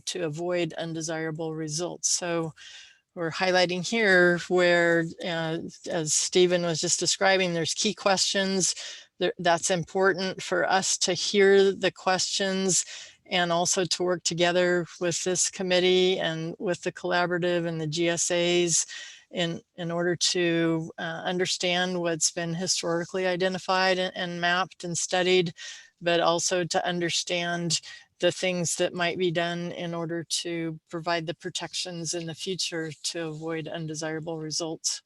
to avoid undesirable results. So we're highlighting here where, as Stephen was just describing, there's key questions. That's important for us to hear the questions and also to work together with this committee and with the collaborative and the GSAs in order to understand what's been historically identified and mapped and studied, but also to understand the things that might be done in order to provide the protections in the future to avoid undesirable results.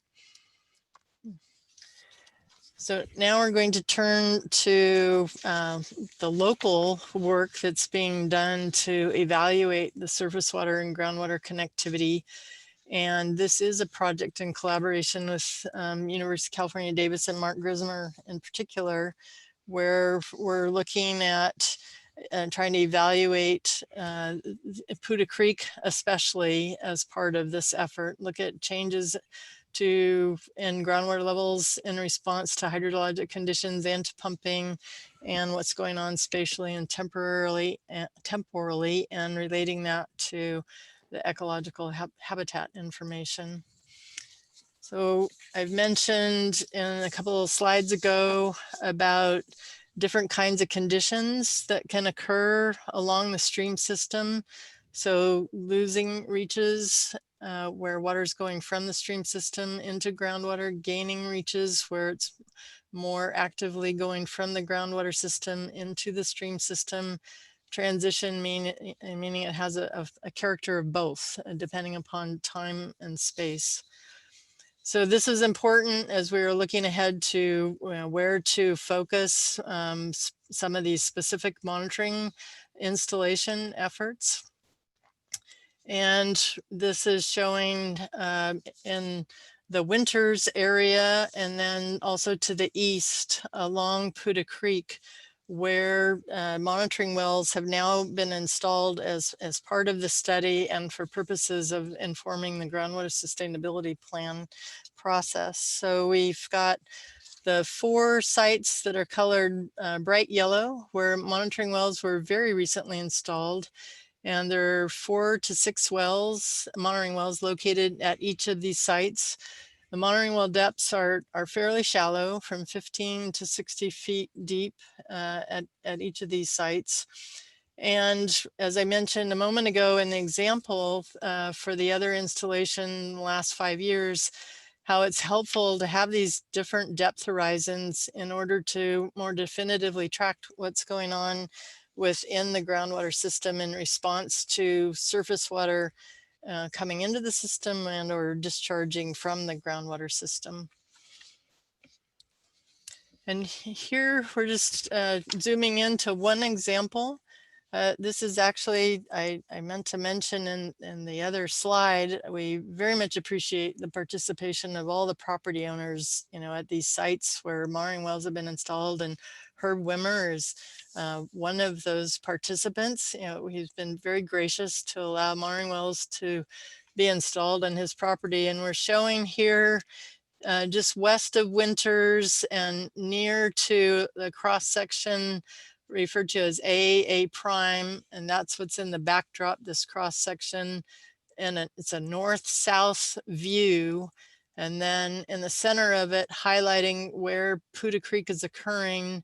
So now we're going to turn to the local work that's being done to evaluate the surface water and groundwater connectivity. And this is a project in collaboration with University of California, Davis and Mark Grismer in particular, where we're looking at trying to evaluate Puda Creek, especially as part of this effort, look at changes in groundwater levels in response to hydrologic conditions and to pumping, and what's going on spatially and temporally, and relating that to the ecological habitat information. So I've mentioned in a couple of slides ago about different kinds of conditions that can occur along the stream system. So losing reaches where water is going from the stream system into groundwater, gaining reaches where it's more actively going from the groundwater system into the stream system. Transition meaning it has a character of both, depending upon time and space. So this is important as we are looking ahead to where to focus some of these specific monitoring installation efforts. And this is showing in the Winters area, and then also to the east along Puda Creek, where monitoring wells have now been installed as part of the study and for purposes of informing the groundwater sustainability plan process. So we've got the 4 sites that are colored bright yellow, where monitoring wells were very recently installed. And there are 4 to 6 wells, monitoring wells located at each of these sites. The monitoring well depths are fairly shallow, from 15 to 60 feet deep at each of these sites. And as I mentioned a moment ago in the example for the other installation in the last 5 years, how it's helpful to have these different depth horizons in order to more definitively track what's going on within the groundwater system in response to surface water coming into the system and or discharging from the groundwater system. And here we're just zooming into one example. This is actually, I meant to mention in the other slide, we very much appreciate the participation of all the property owners, at these sites where mooring wells have been installed, and Herb Wimmer is one of those participants. He's been very gracious to allow mooring wells to be installed on his property, and we're showing here just west of Winters and near to the cross section referred to as A prime, and that's what's in the backdrop, this cross section, and it's a north-south view, and then in the center of it highlighting where Poudre Creek is occurring,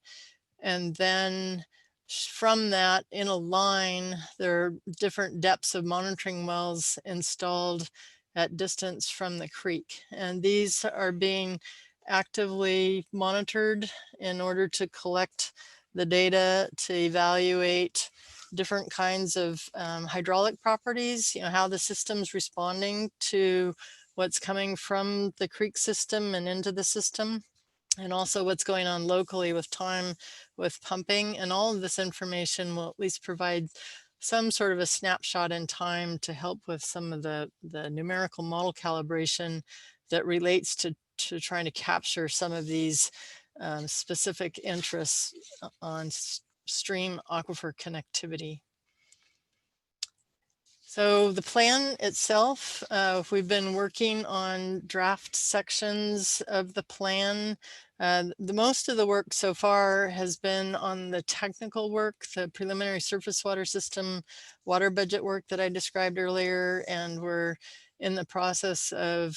and then from that in a line there are different depths of monitoring wells installed at distance from the creek, and these are being actively monitored in order to collect the data to evaluate different kinds of hydraulic properties, how the system's responding to what's coming from the creek system and into the system, and also what's going on locally with time with pumping. And all of this information will at least provide some sort of a snapshot in time to help with some of the numerical model calibration that relates to trying to capture some of these specific interests on stream aquifer connectivity. So the plan itself, we've been working on draft sections of the plan. The most of the work so far has been on the technical work, the preliminary surface water system, water budget work that I described earlier, and we're in the process of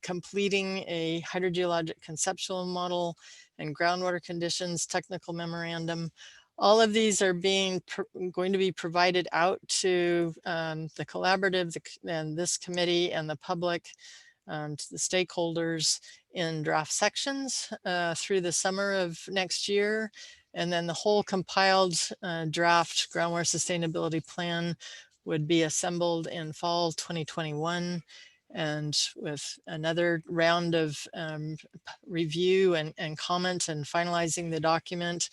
completing a hydrogeologic conceptual model and groundwater conditions technical memorandum. All of these are going to be provided out to the collaborative and this committee and the public, to the stakeholders in draft sections through the summer of next year. And then the whole compiled draft groundwater sustainability plan would be assembled in fall 2021. And with another round of review and comment and finalizing the document,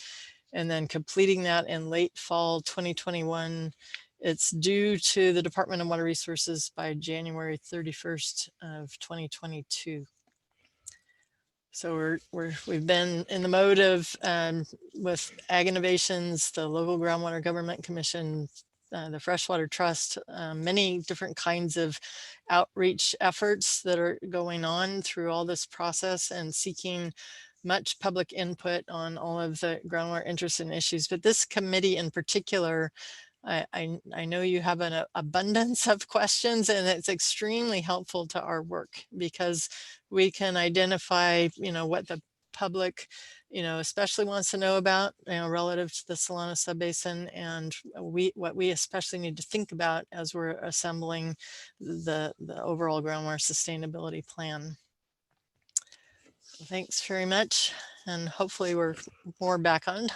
and then completing that in late fall 2021. It's due to the Department of Water Resources by January 31st of 2022. So we've been in the mode of, with Ag Innovations, the local groundwater government commission, the Freshwater Trust, many different kinds of outreach efforts that are going on through all this process and seeking much public input on all of the groundwater interests and issues. But this committee in particular, I know you have an abundance of questions, and it's extremely helpful to our work because we can identify, what the public, especially wants to know about, relative to the Solano Subbasin, and what we especially need to think about as we're assembling the overall groundwater sustainability plan. Thanks very much, and hopefully we're more back on.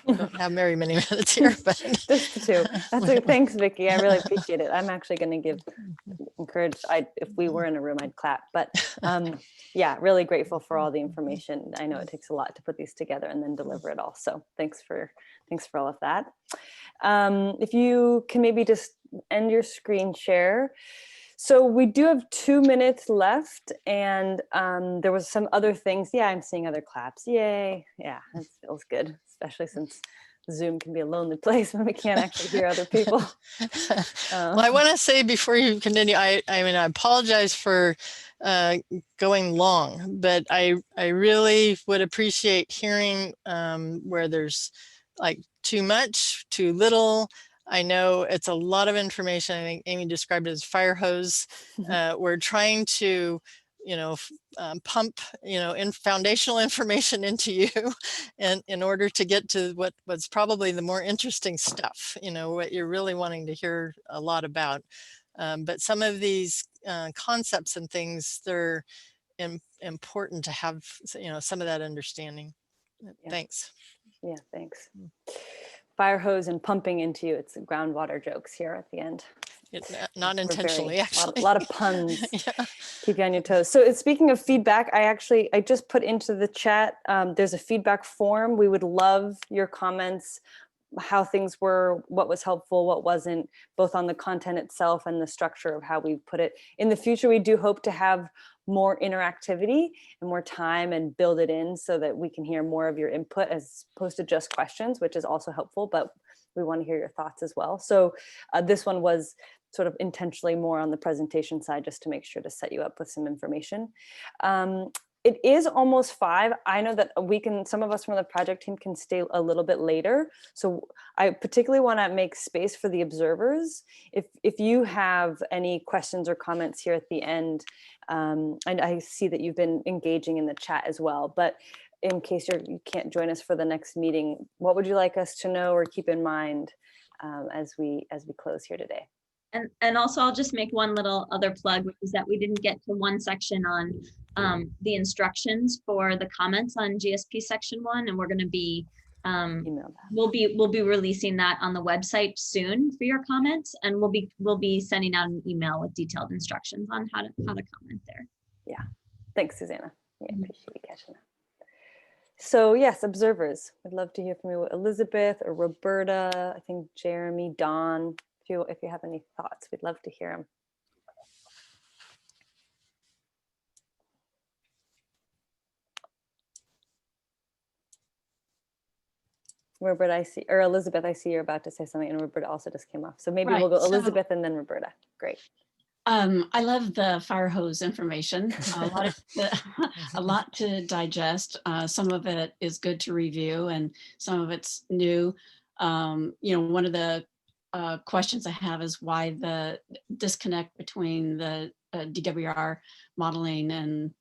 We don't have very many minutes here, but just the two. That's okay. Thanks, Vicki. I really appreciate it. I'm actually going to encourage. If we were in a room, I'd clap. But yeah, really grateful for all the information. I know it takes a lot to put these together and then deliver it all. So thanks for all of that. If you can maybe just end your screen share. So we do have 2 minutes left, and there was some other things. Yeah, I'm seeing other claps. Yay. Yeah, that feels good, especially since Zoom can be a lonely place when we can't actually hear other people. Well, I want to say before you continue, I mean, I apologize for going long, but I really would appreciate hearing where there's like too much, too little. I know it's a lot of information. I think Amy described it as fire hose. We're trying to pump, in foundational information into you and in order to get to what's probably the more interesting stuff, what you're really wanting to hear a lot about. But some of these concepts and things, they're important to have, some of that understanding. Yeah. Thanks. Yeah, thanks. Fire hose and pumping into you. It's groundwater jokes here at the end. Not intentionally, actually. A lot of puns. Yeah. Keep you on your toes. So speaking of feedback, I just put into the chat, there's a feedback form. We would love your comments, how things were, what was helpful, what wasn't, both on the content itself and the structure of how we put it. In the future, we do hope to have more interactivity and more time and build it in so that we can hear more of your input as opposed to just questions, which is also helpful, but we want to hear your thoughts as well. So this one was sort of intentionally more on the presentation side, just to make sure to set you up with some information. It is almost 5. I know that some of us from the project team can stay a little bit later. So I particularly want to make space for the observers. If you have any questions or comments here at the end, and I see that you've been engaging in the chat as well, but in case you can't join us for the next meeting, what would you like us to know or keep in mind as we close here today? And also I'll just make one little other plug, which is that we didn't get to one section on the instructions for the comments on GSP section 1, and we're going to be we'll be releasing that on the website soon for your comments, and we'll be sending out an email with detailed instructions on how to comment there. Yeah, thanks, Susanna. Yeah, appreciate you catching that. So yes, observers, I'd love to hear from you, Elizabeth or Roberta. I think Jeremy, Don. If you have any thoughts, we'd love to hear them. Roberta, I see, or Elizabeth, I see you're about to say something, and Roberta also just came off. So maybe we'll go Elizabeth and then Roberta. Great. I love the fire hose information. A lot to digest. Some of it is good to review, and some of it's new. One of the questions I have is why the disconnect between the DWR modeling and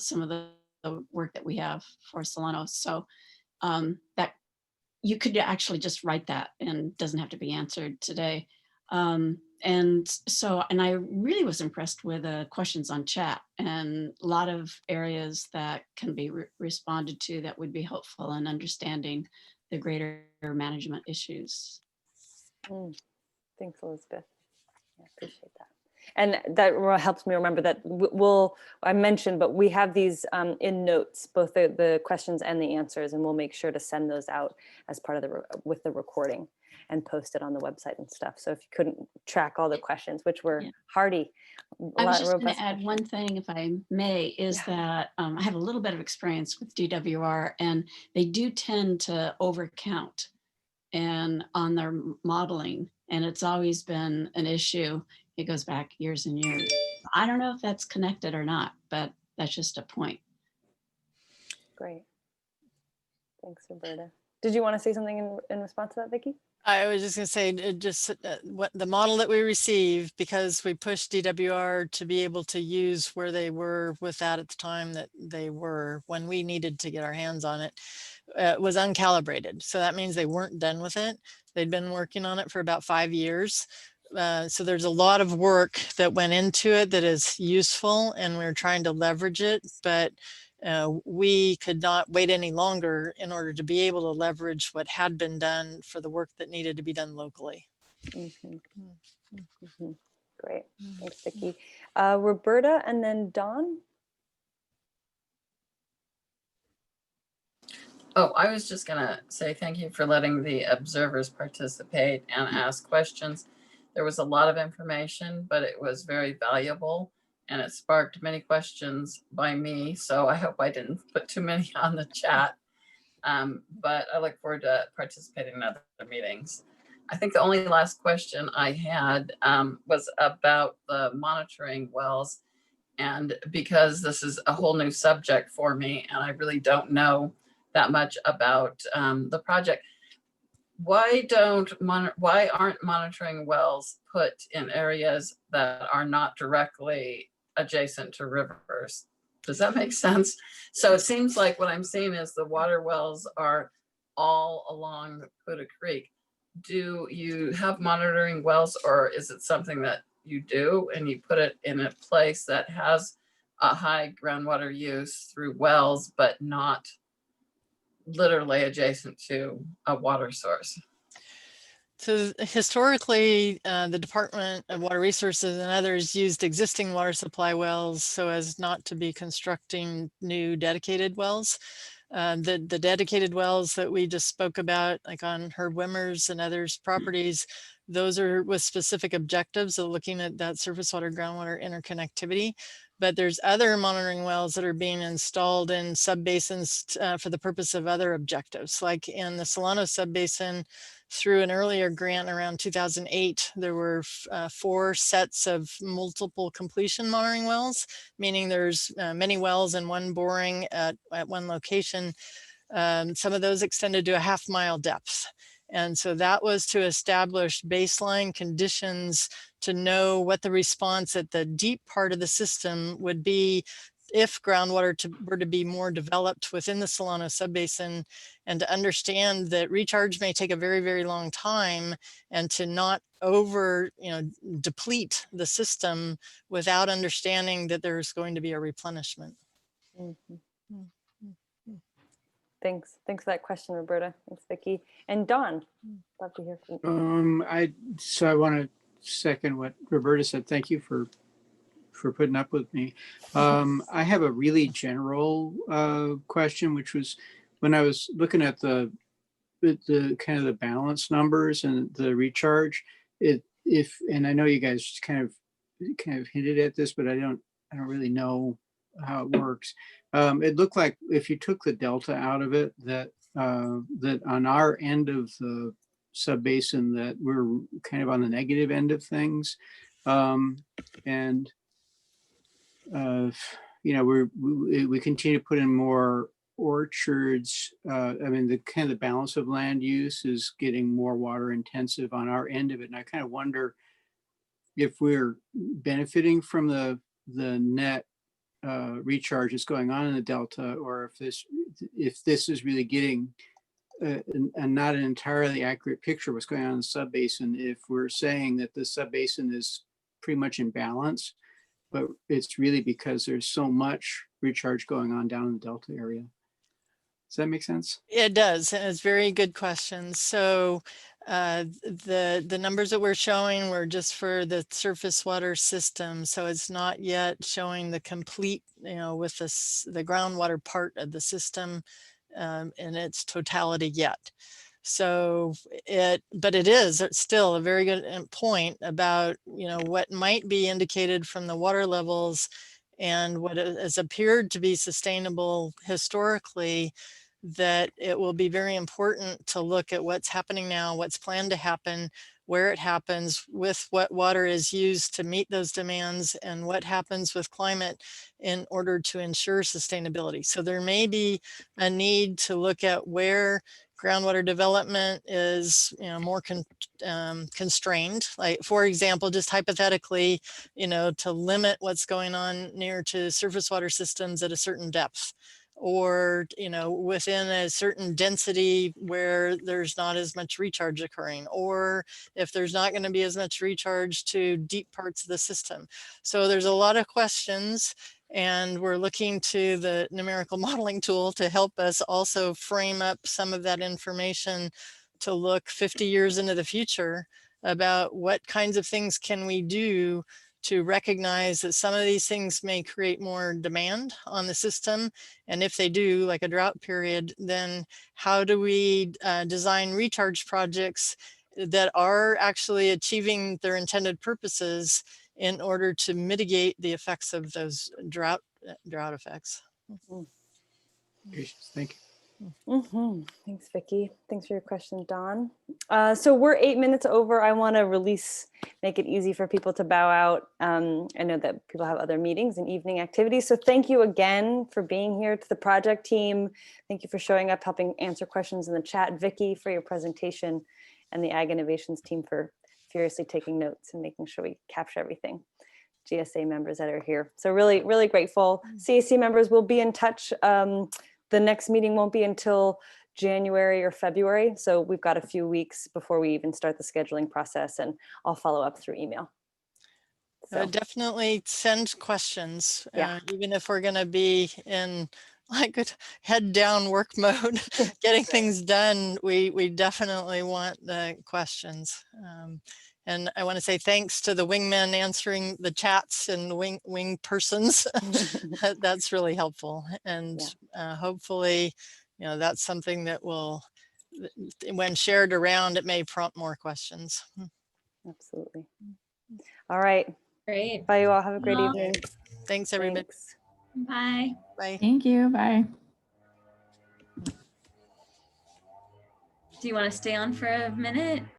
some of the work that we have for Solano. So that you could actually just write that and doesn't have to be answered today. And I really was impressed with the questions on chat, and a lot of areas that can be responded to that would be helpful in understanding the greater management issues. Thanks, Elizabeth. I appreciate that. And that helps me remember that I mentioned, but we have these in notes, both the questions and the answers, and we'll make sure to send those out as part of with the recording and post it on the website and stuff. So if you couldn't track all the questions, which were hearty. I was just going to add one thing, if I may, is that I have a little bit of experience with DWR, and they do tend to overcount and on their modeling, and it's always been an issue. It goes back years and years. I don't know if that's connected or not, but that's just a point. Great. Thanks, Roberta. Did you want to say something in response to that, Vicki? I was just going to say, what the model that we received, because we pushed DWR to be able to use where they were with that at the time that they were, when we needed to get our hands on it, was uncalibrated. So that means they weren't done with it. They'd been working on it for about 5 years. So there's a lot of work that went into it that is useful, and we're trying to leverage it, but we could not wait any longer in order to be able to leverage what had been done for the work that needed to be done locally. Great, thanks, Vicki. Roberta and then Dawn. Oh, I was just gonna say thank you for letting the observers participate and ask questions. There was a lot of information, but it was very valuable, and it sparked many questions by me. So I hope I didn't put too many on the chat, but I look forward to participating in other meetings. I think the only last question I had was about the monitoring wells. And because this is a whole new subject for me, and I really don't know that much about the project, why aren't monitoring wells put in areas that are not directly adjacent to rivers. Does that make sense? So it seems like what I'm seeing is the water wells are all along the Puda Creek. Do you have monitoring wells, or is it something that you do and you put it in a place that has a high groundwater use through wells, but not literally adjacent to a water source? So historically, the Department of Water Resources and others used existing water supply wells so as not to be constructing new dedicated wells. The dedicated wells that we just spoke about, like on Herb Wimmer's and others' properties, those are with specific objectives of looking at that surface water groundwater interconnectivity. But there's other monitoring wells that are being installed in subbasins for the purpose of other objectives. Like in the Solano subbasin, through an earlier grant around 2008, there were 4 sets of multiple completion monitoring wells, meaning there's many wells and one boring at one location. Some of those extended to a half-mile depth. And so that was to establish baseline conditions to know what the response at the deep part of the system would be if groundwater were to be more developed within the Solano subbasin, and to understand that recharge may take a very, very long time, and to not deplete the system without understanding that there's going to be a replenishment. Mm-hmm. Thanks for that question, Roberta. Thanks, Vicki. And Dawn, love to hear from you. I want to second what Roberta said. Thank you for putting up with me. I have a really general question, which was when I was looking at the kind of the balance numbers and the recharge. And I know you guys kind of hinted at this, but I don't really know how it works. It looked like if you took the delta out of it, that on our end of the subbasin, that we're kind of on the negative end of things, and we continue to put in more orchards. I mean, the kind of the balance of land use is getting more water intensive on our end of it, and I kind of wonder if we're benefiting from the net recharge that's going on in the delta, or if this is really getting not an entirely accurate picture of what's going on in the subbasin. If we're saying that the subbasin is pretty much in balance, but it's really because there's so much recharge going on down in the delta area. Does that make sense? It does, and it's very good question. So the numbers that we're showing were just for the surface water system, so it's not yet showing the complete, with the groundwater part of the system in its totality yet. So but it is still a very good point about what might be indicated from the water levels and what has appeared to be sustainable historically, that it will be very important to look at what's happening now, what's planned to happen, where it happens, with what water is used to meet those demands, and what happens with climate in order to ensure sustainability. So there may be a need to look at where groundwater development is more constrained. Like, for example, just hypothetically, to limit what's going on near to surface water systems at a certain depth, or within a certain density where there's not as much recharge occurring, or if there's not going to be as much recharge to deep parts of the system. So there's a lot of questions, and we're looking to the numerical modeling tool to help us also frame up some of that information to look 50 years into the future about what kinds of things can we do to recognize that some of these things may create more demand on the system. And if they do, like a drought period, then how do we design recharge projects that are actually achieving their intended purposes in order to mitigate the effects of those drought effects. Thank you. Thanks, Vicki. Thanks for your question, Dawn. So we're 8 minutes over. I want to make it easy for people to bow out. I know that people have other meetings and evening activities. So thank you again for being here. To the project team, thank you for showing up, helping answer questions in the chat. Vicki, for your presentation, and the Ag Innovations team for furiously taking notes and making sure we capture everything. GSA members that are here. So really, really grateful. CAC members will be in touch. The next meeting won't be until January or February. So we've got a few weeks before we even start the scheduling process, and I'll follow up through email. So Definitely send questions, Yeah. even if we're going to be in like head down work mode, getting things done. We definitely want the questions. And I want to say thanks to the wingmen answering the chats and the wing persons. That's really helpful. And hopefully, you know, that's something that will, when shared around, it may prompt more questions. Absolutely. All right. Great. Bye, you all. Have a great Well, evening. Thanks, everybody. Thanks. Bye. Bye. Thank you. Bye. Do you want to stay on for a minute?